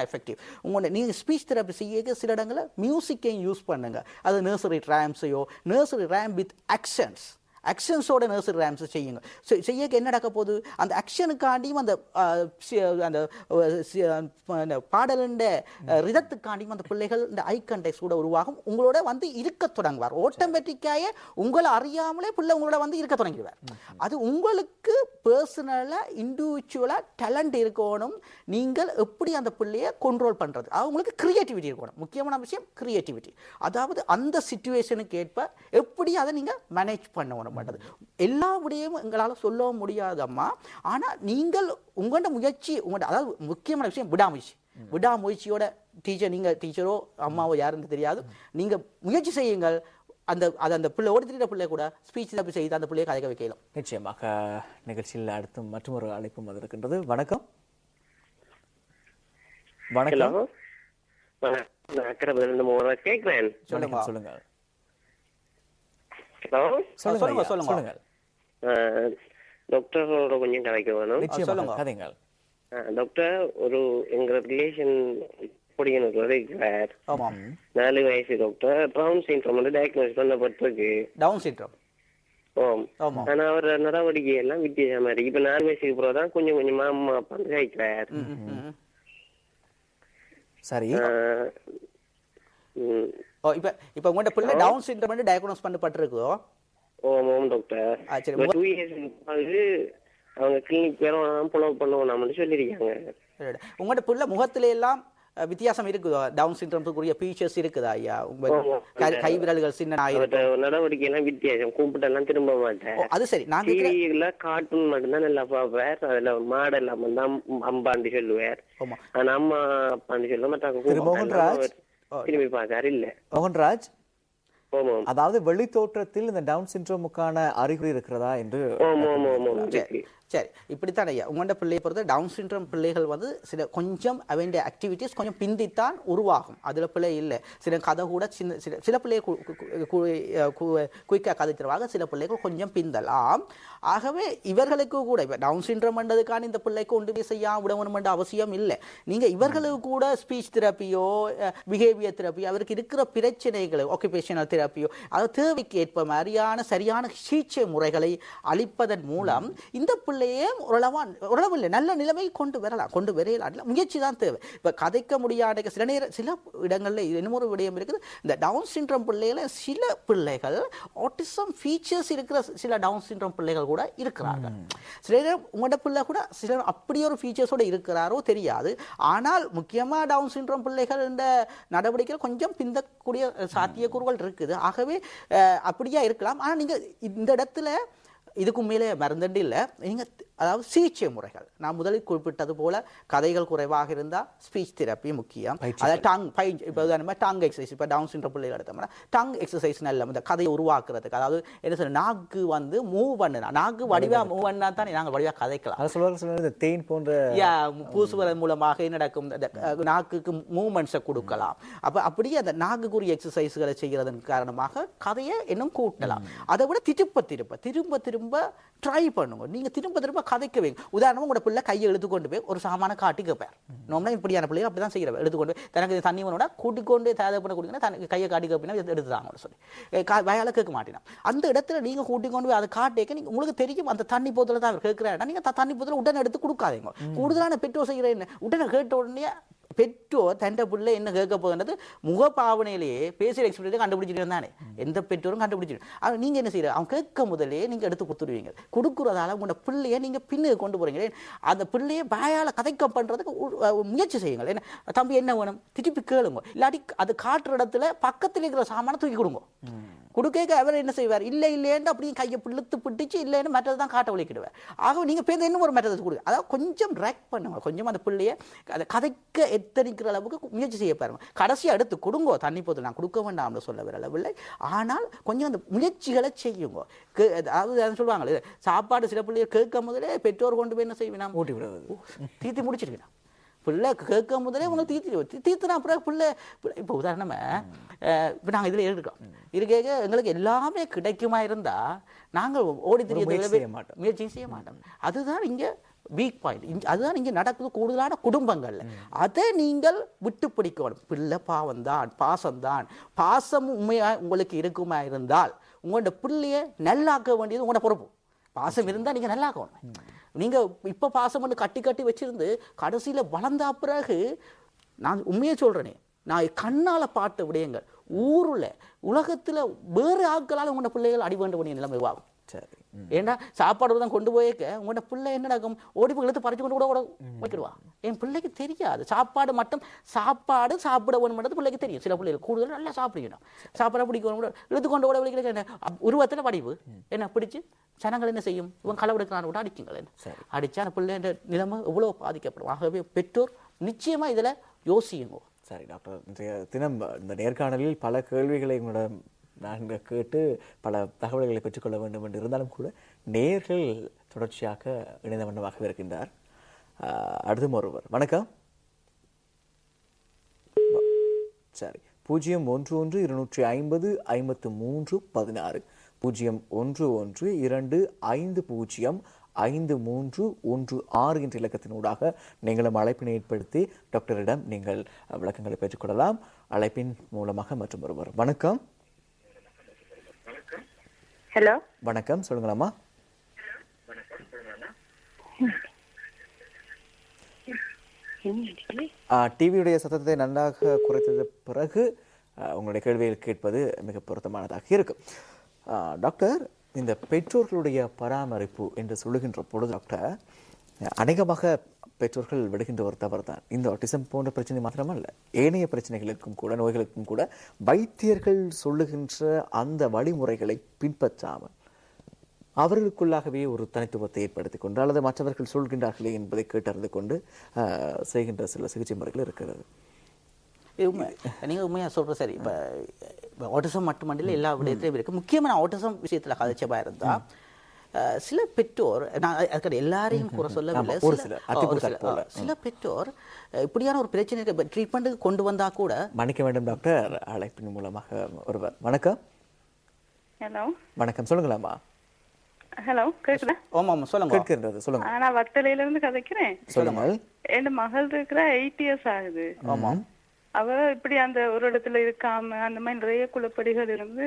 எஃபெக்டிவ். உங்களோட நீங்கள் ஸ்பீச் தெரப்பி செய்ய சில இடங்களில் மியூசிக்கையும் யூஸ் பண்ணுங்க. அது நர்சரி ரேம்ஸையோ, நர்சரி ரேம் வித் ஆக்ஷன்ஸோட நர்சரி ரேம்ஸ் செய்யுங்க. செய்ய என்ன நடக்க போகுது, அந்த ஆக்ஷனுக்காண்டியும் அந்த பாடலுண்ட ரிதத்துக்காண்டியும் அந்த பிள்ளைகள் இந்த ஐ கண்டெக்ட் கூட உருவாகும். உங்களோட வந்து இருக்க தொடங்குவார். ஆட்டோமேட்டிக்காக உங்களை அறியாமலே பிள்ளை உங்களோட வந்து இருக்க தொடங்கிடுவார். அது உங்களுக்கு பர்சனலாக இண்டிவிஜுவலாக டேலண்ட் இருக்கணும். நீங்கள் எப்படி அந்த பிள்ளையை கண்ட்ரோல் பண்ணுறது, அவங்களுக்கு கிரியேட்டிவிட்டி இருக்கணும். முக்கியமான விஷயம் கிரியேட்டிவிட்டி. அதாவது அந்த சிச்சுவேஷனுக்கு ஏற்ப எப்படி அதை நீங்கள் மேனேஜ் பண்ணணும். எல்லா விடையும் எங்களால் சொல்ல முடியாதம்மா. ஆனால் நீங்கள் உங்களோட முயற்சி, உங்களோட அதாவது முக்கியமான விஷயம் விடாமுயற்சியோட நீங்கள் டீச்சரோ அம்மாவோ யாருன்னு தெரியாது, நீங்கள் முயற்சி செய்யுங்கள். அந்த பிள்ளை ஓடி பிள்ளை கூட ஸ்பீச் தெரப்பி செய்து அந்த பிள்ளையை கதைக்க வைக்கலாம். நிச்சயமாக நிகழ்ச்சியில் அடுத்து மற்றொரு அழைப்பும் அது இருக்கின்றது. வணக்கம். வணக்கம். கேட்கிறேன். சொல்லுங்க. சொல்லுங்க டாக்டரோட கொஞ்சம் கதைக்க வேணும். டாக்டர், ஒரு எங்க ரிலேஷன் இருக்கிறார், 4 வயசு டாக்டர். டவுன் சிண்ட்ரோம் டயக்னோஸ் பண்ணப்பட்டிருக்கு. Down syndrome. ஆனா அவர் நடவடிக்கை எல்லாம் வித்தியாசமா இருக்கு. இப்ப 4 வயசுக்கு பிறகுதான் கொஞ்சம் கொஞ்சமா அம்மா அப்பா கேட்கிறார். சரி. இப்ப உங்களோட பிள்ளை டவுன் சிண்ட்ரோம் டயக்னோஸ் பண்ணப்பட்டிருக்கோ? ஓம் டாக்டர். 2 இயர்ஸ் அவங்க கிளினிக் வேணும் ஃபாலோ பண்ணுவோம் சொல்லியிருக்காங்க. உங்களோட பிள்ளை முகத்துல எல்லாம் வித்தியாசம் இருக்குதா? டவுன் சிண்ட்ரோம்க்குரிய ஃபீச்சர்ஸ் இருக்குதா ஐயா? கை விரல்கள் சின்ன நடவடிக்கை எல்லாம் வித்தியாசம், கூப்பிட்டெல்லாம் திரும்ப மாட்டேன். அது சரி. நான் டிவில கார்ட்டூன் மட்டும்தான் நல்லா பார்ப்பார். அதுல மாடல் தான் அம்பாண்டு சொல்லுவார். ஆனா அம்மா அப்பான்னு சொல்ல மாட்டாங்க. திரும்பி பார்க்காரு இல்ல மோகன்ராஜ். அதாவது வெளி தோற்றத்தில் இந்த டவுன் சிண்ட்ரோமுக்கான அறிகுறி இருக்கிறதா என்று? சரி, இப்படித்தான் ஐயா உங்களோட பிள்ளையை பொறுத்த டவுன் சிண்ட்ரோம் பிள்ளைகள் வந்து சில கொஞ்சம் அவனுடைய ஆக்டிவிட்டிஸ் கொஞ்சம் பிந்தித்தான் உருவாகும். அதில் பிள்ளை இல்லை. சில கதை கூட சில பிள்ளைகள் குயிக்காக கதை தருவாங்க, சில பிள்ளைகள் கொஞ்சம் பிந்தலாம். ஆகவே இவர்களுக்கு கூட இப்போ டவுன் சிண்ட்ரோம் பண்ணுறதுக்கான இந்த பிள்ளைக்கு ஒன்றுமே செய்யாம விடணுமென்ற அவசியம் இல்லை. நீங்கள் இவர்களுக்கு கூட ஸ்பீச் தெரப்பியோ பிஹேவியர் தெரப்பியோ அவருக்கு இருக்கிற பிரச்சனைகளை ஆக்குபேஷனல் தெரப்பியோ அது தேவைக்கு ஏற்ப மாதிரியான சரியான சிகிச்சை முறைகளை அளிப்பதன் மூலம் இந்த பிள்ளையே ஓரளவு இல்லை நல்ல நிலைமை கொண்டு வரலாம். முயற்சி தான் தேவை. இப்போ கதைக்க முடியாத சில இடங்களில் இன்னும் ஒரு விடயம் இருக்குது. இந்த டவுன் சிண்ட்ரோம் பிள்ளைகளை சில பிள்ளைகள் ஆட்டிசம் ஃபீச்சர்ஸ் இருக்கிற சில டவுன் சிண்ட்ரோம் பிள்ளைகள் கூட இருக்கிறார்கள். சில நேரம் உங்களோட பிள்ளை கூட சில அப்படி ஒரு ஃபீச்சர்ஸோட இருக்கிறாரோ தெரியாது. ஆனால் முக்கியமாக டவுன் சிண்ட்ரோம் பிள்ளைகள் இந்த நடவடிக்கைகள் கொஞ்சம் பிந்தக்கூடிய சாத்தியக்கூறுகள் இருக்குது. ஆகவே அப்படியா இருக்கலாம். ஆனால் நீங்கள் இந்த இடத்துல இதுக்கு மேலே மருந்தண்டு இல்லை. நீங்கள் அதாவது சிகிச்சை முறைகள் நான் முதலில் குறிப்பிட்டது போல கதைகள் குறைவாக இருந்தால் ஸ்பீச் தெரப்பி முக்கியம். அதாவது டங் எக்ஸசைஸ். இப்போ டவுன் சிண்ட்ரோம் பிள்ளைகள் எடுத்தோம்னா டங் எக்ஸசைஸ் நல்ல இந்த கதையை உருவாக்குறதுக்கு, அதாவது என்ன சொல்ற நாக்கு வந்து மூவ் பண்ணுனா, நாக்கு வடிவாக மூவ் பண்ணா தான் நாங்கள் வடிவாக கதைக்கலாம். தேன் போன்ற பூசுவதன் மூலமாக நடக்கும் நாக்குக்கு மூவ்மெண்ட்ஸை கொடுக்கலாம். அப்போ அப்படியே அந்த நாக்குக்குரிய எக்ஸசைஸ்களை செய்கிறதன் காரணமாக கதையை இன்னும் கூட்டலாம். அதை விட திரும்ப ட்ரை பண்ணுங்க. நீங்க திரும்ப கதைக்க வைங்க. உதாரணமா உங்களோட பிள்ளை கையை எடுத்துக்கொண்டு போய் ஒரு சாமான காட்டி கேட்பார். நார்மலா இப்படியான பிள்ளைகள் அப்படிதான் செய்யறவ. எடுத்துக்கொண்டு போய் தனக்கு தண்ணி வேணும்னா கூட்டிக்கொண்டு தேவை பண்ண கொடுங்கன்னா கையை காட்டி கேட்பினா எடுத்துதாங்க சொல்லி வயால கேட்க மாட்டேனா. அந்த இடத்துல நீங்க கூட்டிக்கொண்டு போய் அதை காட்டிக்க நீங்க உங்களுக்கு தெரியும் அந்த தண்ணி போத்தல தான் அவர் கேட்கிறாருன்னா நீங்க தண்ணி போத்தல உடனே எடுத்து கொடுக்காதீங்க. கூடுதலான பெற்றோர் செய்கிற என்ன உடனே கேட்ட உடனே பெற்றோர் தண்டை பிள்ளை என்ன கேட்க போகுன்றது முகப்பாவனையிலேயே பேசுகிற எக்ஸ்பிரஷன் கண்டுபிடிச்சிட்டு தானே எந்த பெற்றோரும் கண்டுபிடிச்சிட்டு அது நீங்கள் என்ன செய்யற அவன் கேட்க முதலே நீங்கள் எடுத்து கொடுத்துருவீங்க கொடுக்குறதால உங்களோட பிள்ளையை நீங்கள் பின்னுக்கு கொண்டு போகிறீங்க அந்த பிள்ளையை வாயால் கதைக்க பண்ணுறதுக்கு முயற்சி செய்யுங்கள் என்ன தம்பி என்ன வேணும் திருப்பி கேளுங்க இல்லாட்டி அது காட்டுற இடத்துல பக்கத்தில் இருக்கிற சாமானை தூக்கி கொடுங்க கொடுக்க அவர் என்ன செய்வார் இல்லை இல்லைன்னு அப்படியே கையை பிழுத்து பிடிச்சு இல்லைன்னு மற்றது தான் காட்ட ஒழிக்கிடுவார் ஆக நீங்கள் பேர் இன்னும் ஒரு மெத்தட் கொடுங்க அதாவது கொஞ்சம் ட்ராக் பண்ணுங்க கொஞ்சம் அந்த பிள்ளையை அதை கதைக்க எத்தனிக்கிற அளவுக்கு முயற்சி செய்ய பாருங்க கடைசியாக எடுத்து கொடுங்கோ தண்ணி போது நான் கொடுக்க வேண்டாம்னு சொல்ல வரவில்லை ஆனால் கொஞ்சம் அந்த முயற்சிகளை செய்யுங்க அதாவது சொல்லுவாங்களே சாப்பாடு சில பிள்ளையை கேட்க முதலே பெற்றோர் கொண்டு போய் என்ன செய்வேன் நான் ஊட்டி விடுவது தீர்த்தி முடிச்சிருக்கேன் பிள்ளை கேட்க முதலே உங்களுக்கு தீர்த்துனா அப்புறம் பிள்ளை இப்போ உதாரணமாக இப்போ நாங்கள் இதில் இருக்கோம் இருக்க எங்களுக்கு எல்லாமே கிடைக்குமா இருந்தால் நாங்கள் ஓடி தெரிய முயற்சியும் செய்ய மாட்டோம் அதுதான் இங்கே வீக் பாயிண்ட் அதுதான் இங்கே நடக்குது கூடுதலான குடும்பங்களில் அதை நீங்கள் விட்டு பிடிக்கணும் பிள்ளை பாவம்தான் பாசம்தான் பாசம் உண்மையாக உங்களுக்கு இருக்குமா இருந்தால் உங்களோட பிள்ளையை நல்லாக்க வேண்டியது உங்களோட பொறுப்பு பாசம் இருந்தால் நீங்கள் நல்லாக்கணும் நீங்கள் இப்போ பாசம் பண்ணி கட்டி கட்டி வச்சிருந்து கடைசியில் வளர்ந்தா பிறகு நான் உண்மையை சொல்கிறேனே நான் கண்ணால் பார்த்த விடயங்கள் ஊரில் உலகத்தில் வேறு ஆட்களால் உங்களோட பிள்ளைகள் அடி வேண்ட வேண்டிய நிலைமை ஆகும் சரி ஏன்னா சாப்பாடு தான் கொண்டு போயிருக்க உங்களோட பிள்ளை என்ன நடக்கும் ஓடி போய் இழுத்து பறிச்சு கொண்டு கூட வைக்கிடுவா என் பிள்ளைக்கு தெரியாது சாப்பாடு மட்டும் சாப்பாடு சாப்பிட வேணும்ன்றது பிள்ளைக்கு தெரியும் சில பிள்ளைகள் கூடுதல் நல்லா சாப்பிடணும் சாப்பாடு பிடிக்க இழுத்து கொண்டு கூட விளைக்கிற உருவத்தில் படிவு என்ன பிடிச்சு ஜனங்கள் என்ன செய்யும் இவன் களை எடுக்கிறான்னு கூட அடிக்குங்கள் என்ன அடிச்சா அந்த பிள்ளை நிலைமை எவ்வளோ பாதிக்கப்படும் ஆகவே பெற்றோர் நிச்சயமா இதில் யோசியுங்க சரி டாக்டர் இன்றைய தினம் இந்த நேர்காணலில் பல கேள்விகளை உங்களோட நாங்கள் கேட்டு பல தகவல்களை பெற்றுக்கொள்ள வேண்டும் என்று இருந்தாலும் கூட நேர்கள் தொடர்ச்சியாக இணைந்த வண்ணமாக இருக்கின்றார் அடுத்தும் ஒருவர் வணக்கம் சரி 011-250-5316 011-250-5316 என்ற இலக்கத்தினூடாக நீங்களும் அழைப்பினை ஏற்படுத்தி டாக்டரிடம் நீங்கள் விளக்கங்களை பெற்றுக்கொள்ளலாம் அழைப்பின் மூலமாக மற்றும் ஒருவர் வணக்கம் ஹலோ வணக்கம் சொல்லுங்களாமா டிவியுடைய சத்தத்தை நன்றாக குறைத்தது பிறகு உங்களுடைய கேள்விகள் கேட்பது மிக பொருத்தமானதாக இருக்கும் டாக்டர் இந்த பெற்றோர்களுடைய பராமரிப்பு என்று சொல்லுகின்ற பொழுது டாக்டர் அநேகமாக பெற்றோர்கள் விடுகின்ற ஒரு தவறு தான் இந்த ஆட்டிசம் போன்ற பிரச்சனை மாத்திரமல்ல ஏனைய பிரச்சனைகளுக்கும் கூட நோய்களுக்கும் கூட வைத்தியர்கள் சொல்லுகின்ற அந்த வழிமுறைகளை பின்பற்றாமல் அவர்களுக்குள்ளாகவே ஒரு தனித்துவத்தை ஏற்படுத்திக் கொண்டு அல்லது மற்றவர்கள் சொல்கின்றார்களே என்பதை கேட்டறிந்து கொண்டு செய்கின்ற சில சிகிச்சை முறைகள் இருக்கிறது நீங்கள் உண்மையாக சொல்கிற சரி இப்போ ஆட்டிசம் மட்டுமல்ல எல்லா விடயத்திலையும் இருக்குது முக்கியமான ஆட்டிசம் விஷயத்தில் கதைச்சபா இருந்தால் சில பெற்றோர் நான் அதுக்கான எல்லாரையும் குறை சொல்லவில்லை சில பெற்றோர் இப்படியான ஒரு பிரச்சனை ட்ரீட்மெண்ட்டுக்கு கொண்டு வந்தா கூட மன்னிக்க வேண்டும் டாக்டர் அழைப்பின் மூலமாக ஒருவர் வணக்கம் ஹலோ வணக்கம் சொல்லுங்களாமா ஹலோ கேக்குதா ஆமா ஆமா சொல்லுங்க கேட்கிறது சொல்லுங்க நான் வட்டலையில இருந்து கதைக்கிறேன் சொல்லுங்க என் மகள் இருக்கிற 8 years ஆகுது ஆமா அவ இப்படி அந்த ஒரு இடத்துல இருக்காம அந்த மாதிரி நிறைய குழப்படிகள் இருந்து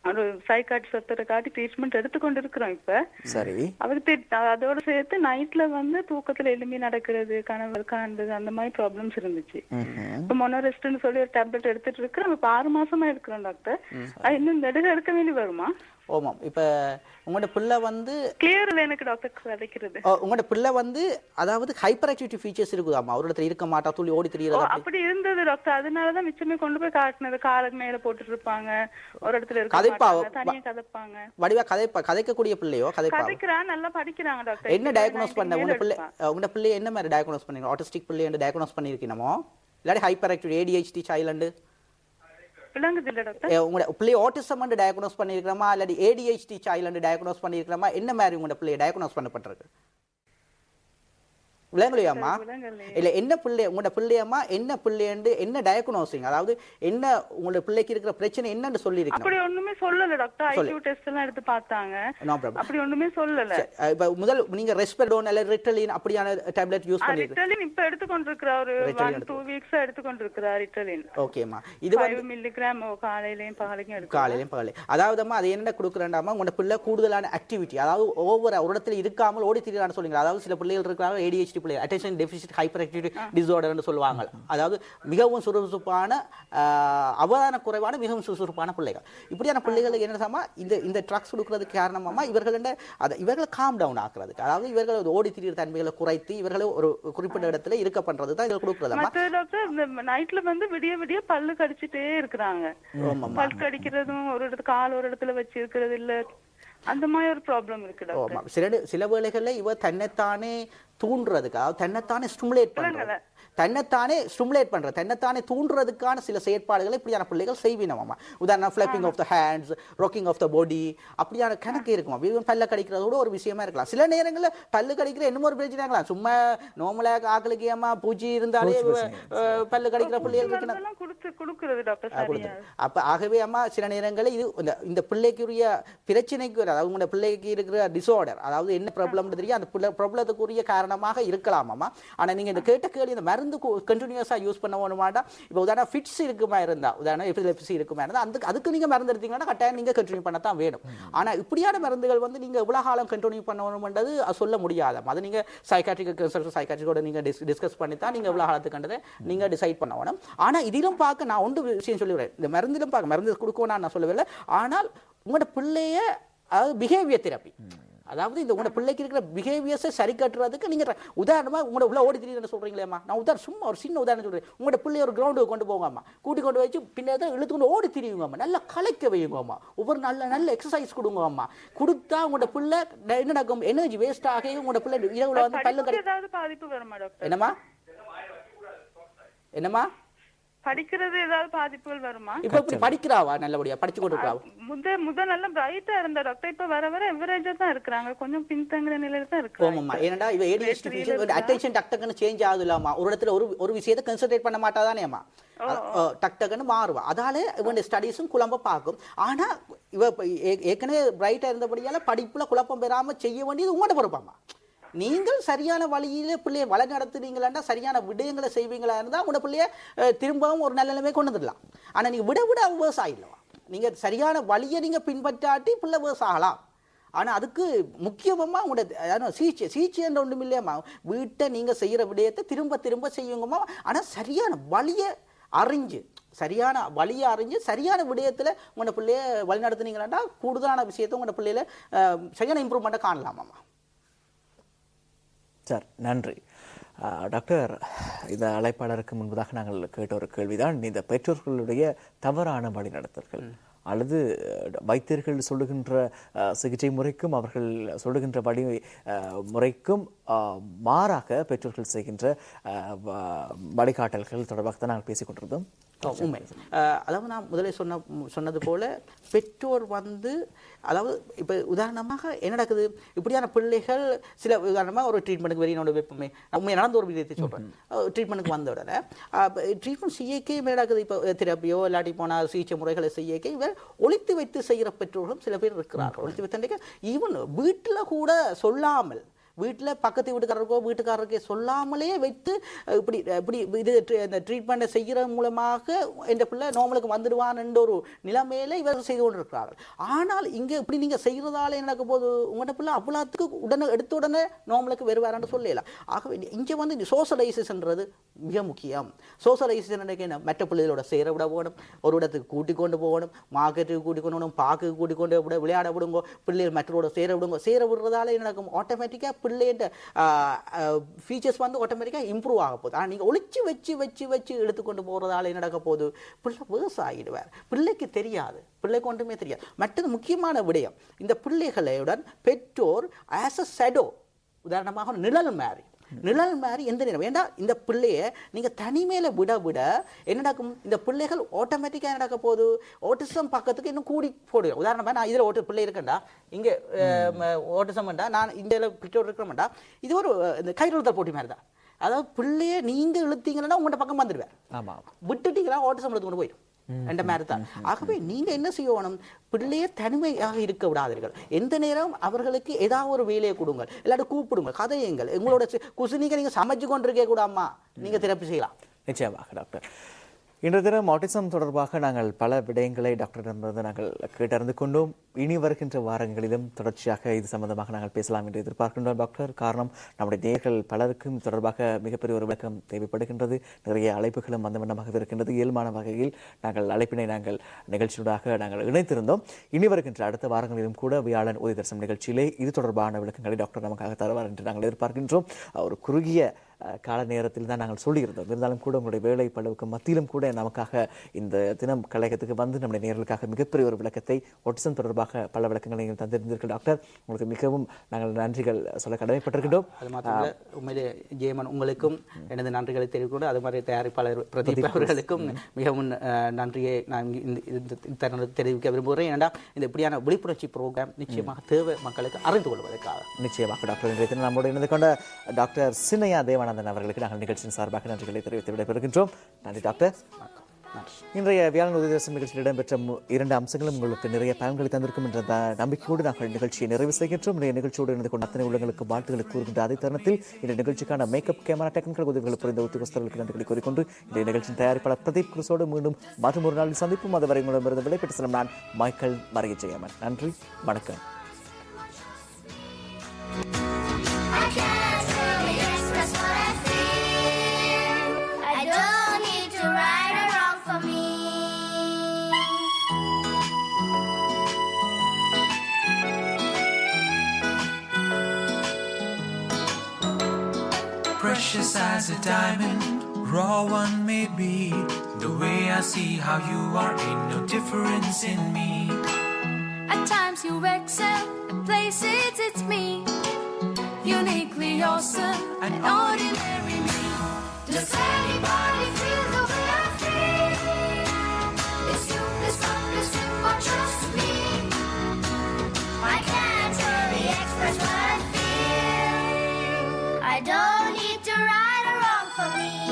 ஒரு சைக்காட்ரிஸ்ட காட்டி ட்ரீட்மெண்ட் எடுத்துக்கொண்டு இருக்கிறோம் இப்ப சரி அவருக்கு அதோட சேர்த்து நைட்ல வந்து தூக்கத்துல எலும்பி நடக்கிறது கனவு காண்றது அந்த மாதிரி ப்ராப்ளம்ஸ் இருந்துச்சு இப்ப மொனோரெஸ்ட்னு சொல்லி ஒரு டேப்லெட் எடுத்துட்டு இருக்கிறோம் இப்ப 6 மாசமா இருக்கிறோம் டாக்டர் இன்னும் நெடுக எடுக்க வேண்டி வருமா ஆமாம் இப்போ உங்களோட பிள்ளை வந்து கிளியர் இல்லை எனக்கு டாக்டர் கதைக்கிறது உங்களோட பிள்ளை வந்து அதாவது ஹைப்பர் ஆக்டிவிட்டி ஃபீச்சர்ஸ் இருக்குதாமா ஒரு இடத்துல இருக்க மாட்டா துள்ளி ஓடி தெரியறது அப்படி இருந்தது டாக்டர் அதனாலதான் மிச்சமே கொண்டு போய் காட்டினது காலுக்கு மேல போட்டுட்டு இருப்பாங்க ஒரு இடத்துல இருக்க தனியா கதைப்பாங்க வடிவா கதைக்கக்கூடிய பிள்ளையோ கதைக்கிறான் நல்லா படிக்கிறாங்க டாக்டர் என்ன டயக்னோஸ் பண்ண உங்களோட பிள்ளை என்ன மாதிரி டயக்னோஸ் பண்ணீங்க ஆட்டிஸ்டிக் பிள்ளை என்ன டயக்னோஸ் பண்ணிருக்கீனமோ இல்லாட்டி ஹைப்பர் ஆக்டிவிட்டி ADHD சைல்டு உங்களோட பிள்ளை ஆட்டிசம் டயக்னோஸ் பண்ணிருக்கிறோமா இல்லாட்டி ADHD சைல்டு டயக்னோஸ் பண்ணிருக்கிறோமா என்ன மாதிரி உங்களோட பிள்ளை டயக்னோஸ் பண்ணப்பட்டிருக்கு விளங்கலையாம்மா இல்ல என்ன பிள்ளை உங்களோட பிள்ளையம்மா என்ன பிள்ளைண்டு என்ன டயக்னோசிங் அதாவது என்ன உங்களோட பிள்ளைக்கு இருக்கிற பிரச்சனை என்னன்னு சொல்லி இருக்கு அப்படி ஒண்ணுமே சொல்லல டாக்டர் IQ டெஸ்ட் எல்லாம் எடுத்து பார்த்தாங்க அப்படி ஒண்ணுமே சொல்லல இப்ப முதல் நீங்க ரெஸ்பெடோன் அல்ல ரிட்டலின் அப்படியான டேப்லெட் யூஸ் பண்ணிருக்கீங்க ரிட்டலின் இப்ப எடுத்து கொண்டிருக்கிறார் ஒரு 1-2 வீக்ஸ் எடுத்து கொண்டிருக்கிறார் ரிட்டலின் ஓகேமா இது 5 மில்லிகிராம் காலையிலயும் பகலையும் எடுத்து காலையிலயும் பகலை அதாவதுமா அது என்ன கொடுக்குறேன்டாமா உங்களோட பிள்ளை கூடுதலான ஆக்டிவிட்டி அதாவது ஒவ்வொரு ஒரு இடத்துல இருக்காமல் ஓடி திரியான்னு சொல்லுங்க அதாவது சில பிள்ளைகள் இருக்காங்க ADHD பிள்ளை அட்டென்ஷன் டெஃபிசிட் ஹைப்பர் ஆக்டிவிட்டி டிஸார்டர்னு சொல்லுவாங்க. அதாவது மிகவும் சுறுசுறுப்பான அவதான குறைவான மிகவும் சுறுசுறுப்பான பிள்ளைகள். இப்படியான பிள்ளைகளுக்கு என்ன இந்த ட்ரக்ஸ் கொடுக்கறதுக்கு காரணமா இவர்களை காம் டவுன் ஆக்குறதுக்கு, அதாவது இவர்கள் ஓடி திரிகிற தன்மைகளை குறைத்து இவர்களை ஒரு குறிப்பிட்ட இடத்துல இருக்க பண்றது தான் இவர்கள் கொடுக்குறது. நைட்ல வந்து விடிய விடிய பல்லு கடிச்சிட்டே இருக்கிறாங்க. பல் கடிக்கிறதும் ஒரு இடத்துல கால் ஒரு இடத்துல வச்சு இருக்கிறது இல்ல, அந்த மாதிரி ஒரு ப்ராப்ளம் இருக்கு. சில வேளைகள்ல இவ தன்னைத்தானே தூண்டுறதுக்காக தன்னைத்தானே ஸ்டிமுலேட் பண்றது, தன்னைத்தானே தூண்டுறதுக்கான சில செயற்பாடுகளை இப்படியான பிள்ளைகள் செய்வினமாமா. உதாரணம் flapping of the hands, rocking of the body, அப்படியான கணக்கு இருக்குமா. பல்ல கடிக்கிறதோட ஒரு விஷயமா இருக்கலாம். சில நேரங்களில் பல்லு கடிக்கிற இன்னும் ஒரு பிரச்சனை இருக்கலாம். சும்மா நார்மலா ஆக்களுக்கு ஏமா பூச்சி இருந்தாலே பல்லு கடிக்கிற பிள்ளைகள் அப்ப ஆகவே அம்மா சில நேரங்களில் இது இந்த பிள்ளைக்குரிய பிரச்சனைக்கு, அதாவது உங்களோட பிள்ளைக்கு இருக்கிற டிசார்டர், அதாவது என்ன ப்ராப்ளம் தெரியும், அந்த ப்ராப்ளத்துக்குரிய காரணமாக இருக்கலாமாம்மா. ஆனா நீங்க இந்த கேட்ட கேள்வி இந்த மருந்து கண்டினியூஸா யூஸ் பண்ண வேணுமாட்டா. இப்போ உதாரணம் ஃபிட்ஸ் இருக்குமா இருந்தா, உதாரணம் எபிலெப்சி இருக்குமா இருந்தா அதுக்கு நீங்க மருந்து எடுத்தீங்கன்னா கட்டாயம் நீங்க கண்டினியூ பண்ணத்தான் வேணும். ஆனா இப்படியான மருந்துகள் வந்து நீங்க எவ்வளவு காலம் கண்டினியூ பண்ணணும்ன்றது சொல்ல முடியாது. அது நீங்க சைக்காட்ரிக்கோட நீங்க டிஸ்கஸ் பண்ணி தான் நீங்க எவ்வளவு காலத்துக்குன்றதை நீங்க டிசைட் பண்ண வேணும். ஆனா இதிலும் பார்க்க நான் ஒன்று விஷயம் சொல்லிவிடுறேன், இந்த மருந்திலும் பார்க்க மருந்து கொடுக்கணும் நான் சொல்லவில்லை. ஆனால் உங்களோட பிள்ளைய அதாவது பிஹேவியர் தெரப்பி, அதாவது இந்த உங்களோட பிள்ளைக்கு இருக்கிற பிஹேவியர்ஸை சரி கட்டுறதுக்கு நீங்க உதாரணமா உங்களோட உள்ள ஓடி திடீர்னு சொல்றீங்களேம்மா, நான் உதாரணம் சும்மா ஒரு சின்ன உதாரணம் சொல்றேன். உங்களோட பிள்ளைய ஒரு கிரவுண்டுக்கு கொண்டு போங்கம்மா, கூட்டி கொண்டு வச்சு பின்னாடி இழுத்து கொண்டு ஓடி திரியுங்கம்மா, நல்லா கலைக்க வையுங்கம்மா, ஒவ்வொரு நல்ல எக்ஸசைஸ் கொடுங்கம்மா. கொடுத்தா உங்களோட பிள்ளை என்ன நடக்கும், எனர்ஜி வேஸ்ட் ஆகி உங்களோட பிள்ளை இரவுல வந்து பல்லு பாதிப்பு வருமா டாக்டர்? என்னம்மா படிக்கிறது ஏதாவது பாதிப்புகள் வருமா? இப்ப இப்படி படிக்கிறாவா, நல்லபடியா படிச்சு கொண்டிருக்காவா? முத நல்ல பிரைட்டா இருந்த டாக்டர் இப்ப வர எவரேஜா தான் இருக்காங்க, கொஞ்சம் பின்தங்கிற நிலையில தான் இருக்காங்க. ஏன்னா இவ ADHD அட்டென்ஷன் டக்குன்னு சேஞ்ச் ஆகுதுலாமா, ஒரு இடத்துல ஒரு விஷயத்தை கான்சென்ட்ரேட் பண்ண மாட்டாதானேமா, டக்குன்னு மாறுவா. அதால இவன் ஸ்டடீஸும் குழம்ப பார்க்கும். ஆனா இவ ஏற்கனவே பிரைட்டா இருந்தபடியால படிப்புல குழப்பம் பெறாம செய்ய வேண்டியது உங்களோட பொறுப்பாமா. நீங்கள் சரியான வழியில பிள்ளைய வள நடத்துறீங்களா, சரியான விடயங்களை செய்வீங்களா இருந்தா உங்களோட பிள்ளைய திரும்பவும் ஒரு நல்ல நிலைமை கொண்டு வந்துடலாம். ஆனா நீங்க விட வேர்ஸ் ஆயிடலாம். நீங்க சரியான வழியை நீங்க பின்பற்றாட்டி பிள்ளை வேர்ஸ் ஆகலாம். ஆனா அதுக்கு முக்கியமா உங்களோட சீச்சைன்ற ஒன்றும் இல்லையம்மா, வீட்டை நீங்க செய்யற விடயத்தை திரும்ப செய்யுங்கம்மா. ஆனா சரியான வழியை அறிஞ்சு சரியான விடயத்துல உங்களோட பிள்ளைய வழி நடத்துனீங்களா கூடுதலான விஷயத்தை உங்களோட பிள்ளையில சரியான இம்ப்ரூவ்மெண்ட்டை காணலாமாம்மா. சார் நன்றி. டாக்டர், இந்த அழைப்பாளருக்கு முன்பதாக நாங்கள் கேட்ட ஒரு கேள்விதான், இந்த பெற்றோர்களுடைய தவறான வழிநடத்தல்கள் அல்லது வைத்தியர்கள் சொல்லுகின்ற சிகிச்சை முறைக்கும் அவர்கள் சொல்லுகின்ற வழி முறைக்கும் மாறாக பெற்றோர்கள் செய்கின்ற வழிகாட்டல்கள் தொடர்பாக தான் நாங்கள் பேசிக் கொண்டிருந்தோம். உண்மை. அதாவது நான் முதலே சொன்னது போல பெற்றோர் வந்து, அதாவது இப்போ உதாரணமாக என்ன நடக்குது, இப்படியான பிள்ளைகள் சில உதாரணமாக ஒரு ட்ரீட்மெண்ட்டுக்கு வெளியினோட வைப்போமே, உண்மை நடந்த ஒரு விதத்தை சொல்கிறேன். ட்ரீட்மெண்ட்டுக்கு வந்த உடனே ட்ரீட்மெண்ட் செய்யக்கே நடக்குது. இப்போ தெரப்பியோ இல்லாட்டி போனால் சிகிச்சை முறைகளை செய்யக்கே இவர் ஒழித்து வைத்து செய்கிற பெற்றோர்களும் சில பேர் இருக்கிறார்கள். ஒழித்து வைத்து ஈவன் வீட்டில் கூட சொல்லாமல், வீட்டில் பக்கத்து வீட்டுக்காரருக்கே சொல்லாமலே வைத்து இப்படி இது இந்த ட்ரீட்மெண்ட்டை செய்கிற மூலமாக என்ற பிள்ளை நார்மலுக்கு வந்துடுவான் என்ற ஒரு நிலைமையில இவர்கள் செய்து கொண்டிருக்கிறார்கள். ஆனால் இங்கே இப்படி நீங்கள் செய்கிறதால எனக்கு போது உங்களோட பிள்ளை அவ்வளோத்துக்கு எடுத்த உடனே நார்மலுக்கு வருவாரான்னு சொல்லலாம். ஆகவே இங்கே வந்து இந்த சோஷலைசேஷன்றது மிக முக்கியம். சோஷலைசேஷன் என்ன, மற்ற பிள்ளைகளோட சேர விட போகணும், ஒரு இடத்துக்கு கூட்டிக் கொண்டு போகணும், மார்க்கெட்டுக்கு கூட்டிக் கொண்டு போகணும், பார்க்குக்கு கூட்டிக் கொண்டு விட விளையாட விடுங்க, பிள்ளைகள் மற்றோட சேர விடுங்க. சேர விடுறதால என்ன நடக்கும், ஆட்டோமேட்டிக்காக பிள்ளையோட ஃபீச்சர்ஸ் வந்து ஆட்டோமேட்டிக்காக இம்ப்ரூவ் ஆக போகுது. ஆனால் நீங்கள் ஒழிச்சு வச்சு எடுத்துக்கொண்டு போகிறதால என்ன நடக்க போகுது, பிள்ளை வேர்ஸ் ஆகிடுவார். பிள்ளைக்கு தெரியாது, பிள்ளைக்கு ஒன்றுமே தெரியாது. மற்றது முக்கியமான விடயம், இந்த பிள்ளைகளுடன் பெற்றோர் ஆஸ் அ ஷேடோ, உதாரணமாக நிழல் மாதிரி எந்த நேரம் வேண்டாம். இந்த பிள்ளைய நீங்க தனிமையில விட என்ன நடக்கும், இந்த பிள்ளைகள் ஆட்டோமேட்டிக்கா என்ன நடக்க போகுது, ஆட்டிசம் பக்கத்துக்கு இன்னும் கூடி போடுவேன். உதாரணமா நான் இதுல பிள்ளை இருக்கேன்டா, இங்க ஆட்டிசம் நான் இந்த பிக்சர் இருக்கிறேன்டா, இது ஒரு இந்த கைரொழுத்தல் போட்டி மாதிரி தான். அதாவது பிள்ளைய நீங்க இழுத்தீங்கன்னா உங்கள்கிட்ட பக்கம் வந்துடுவேன், விட்டுட்டீங்கன்னா ஆட்டிசம் எடுத்து கொண்டு போயிடும் என்ற மாதிரி தான். ஆகவே நீங்க என்ன செய்யணும், பிள்ளைய தனிமையாக இருக்க விடாதீர்கள். எந்த நேரம் அவர்களுக்கு ஏதாவது ஒரு வேலையை கொடுங்கள், இல்லாட்டி கூப்பிடுங்கள், கதையுங்கள். உங்களோட குசினிக்க நீங்க சமைச்சு கொண்டிருக்க கூடாமா, நீங்க தெரப்பி செய்யலாம். நிச்சயமாக டாக்டர். இன்றைய தினம் ஆட்டிசம் தொடர்பாக நாங்கள் பல விடயங்களை டாக்டரிடமிருந்து நாங்கள் கேட்டறிந்து கொண்டோம். இனி வருகின்ற வாரங்களிலும் தொடர்ச்சியாக இது சம்பந்தமாக நாங்கள் பேசலாம் என்று எதிர்பார்க்கின்றோம் டாக்டர். காரணம், நம்முடைய நேயர்கள் பலருக்கும் தொடர்பாக மிகப்பெரிய ஒரு விளக்கம் தேவைப்படுகின்றது. நிறைய அழைப்புகளும் அந்த வண்ணமாக இருக்கின்றது. இயல்பான வகையில் அழைப்பினை நாங்கள் நிகழ்ச்சியூடாக நாங்கள் இணைத்திருந்தோம். இனி வருகின்ற அடுத்த வாரங்களிலும் கூட வியாழன் உதய தரிசனம் நிகழ்ச்சியிலே இது தொடர்பான விளக்கங்களை டாக்டர் நமக்காக தருவார் என்று நாங்கள் எதிர்பார்க்கின்றோம். ஒரு குறுகிய கால நேரத்தில் தான் நாங்கள் சொல்லியிருந்தோம். இருந்தாலும் கூட உங்களுடைய வேலை பழுவுக்கு மத்தியிலும் கூட நமக்காக இந்த தினம் கழகத்துக்கு வந்து நம்முடைய நேயர்களுக்காக மிகப்பெரிய ஒரு விளக்கத்தை ஆட்டிசம் தொடர்பாக பல விளக்கங்களை நீங்கள் தந்திருந்தீர்கள் டாக்டர். உங்களுக்கு மிகவும் நாங்கள் நன்றிகள் சொல்ல கடமைப்பட்டிருக்கின்றோம். அது மாத்திரமல்ல, உண்மையிலே ஜெயமன் உங்களுக்கும் எனது நன்றிகளை தெரிவிக்கொண்டு அது மாதிரி தயாரிப்பாளர் பிரதீப் அவர்களுக்கும் மிகவும் நன்றியை நான் இந்த தருணத்தில் தெரிவிக்க விரும்புகிறேன். ஏன்னா இந்த இப்படியான விழிப்புணர்ச்சி ப்ரோக்ராம் நிச்சயமாக தேவை மக்களுக்கு அறிந்து கொள்வதற்காக. நிச்சயமாக டாக்டர். இன்றைய தினம் நம்மோடு இணைந்து கொண்ட டாக்டர் சின்னையா தேவானந்தன் அவர்களுக்கு நாங்கள் நிகழ்ச்சியின் சார்பாக நன்றிகளை தெரிவித்து விடைபெறுகின்றோம். நன்றி டாக்டர். இன்றைய வியாழன் உதய தரிசனம் நிகழ்ச்சியில் இடம்பெற்ற 2 அம்சங்களும் உங்களுக்கு நிறைய பயன்களை தந்திருக்கும் என்ற நம்பிக்கையோடு நாங்கள் நிகழ்ச்சியை நிறைவு செய்கின்றோம். இந்த நிகழ்ச்சியோடு இணைந்து கொண்ட அத்தனை உள்ளங்களுக்கு வாழ்த்துக்களை கூறுகின்ற அதே தருணத்தில் இந்த நிகழ்ச்சிக்கான மேக்கப் கேமரா டெக்னிக்கல் உதவிகள் புரிந்த உத்தியோகஸ்தர்களுக்கு நன்றிகளை கூறிக்கொண்டு இந்த நிகழ்ச்சியின் தயாரிப்பாளர் பிரதீப் குருசோடு மீண்டும் மற்றும் ஒரு நாளில் சந்திப்பும். அதுவரை உங்களிடமிருந்து விடைபெற்று செல்லும் நான் மைக்கேல் மரிய ஜெயமன். நன்றி, வணக்கம். Precious as a diamond, raw one may be. The way I see how you are, ain't no difference in me. At times you excel, at places it's me. Uniquely awesome, an ordinary me. Does anybody feel the way I feel? It's you, it's not, it's you, or just me. I can't really express what I feel. I don't need to right or wrong for me.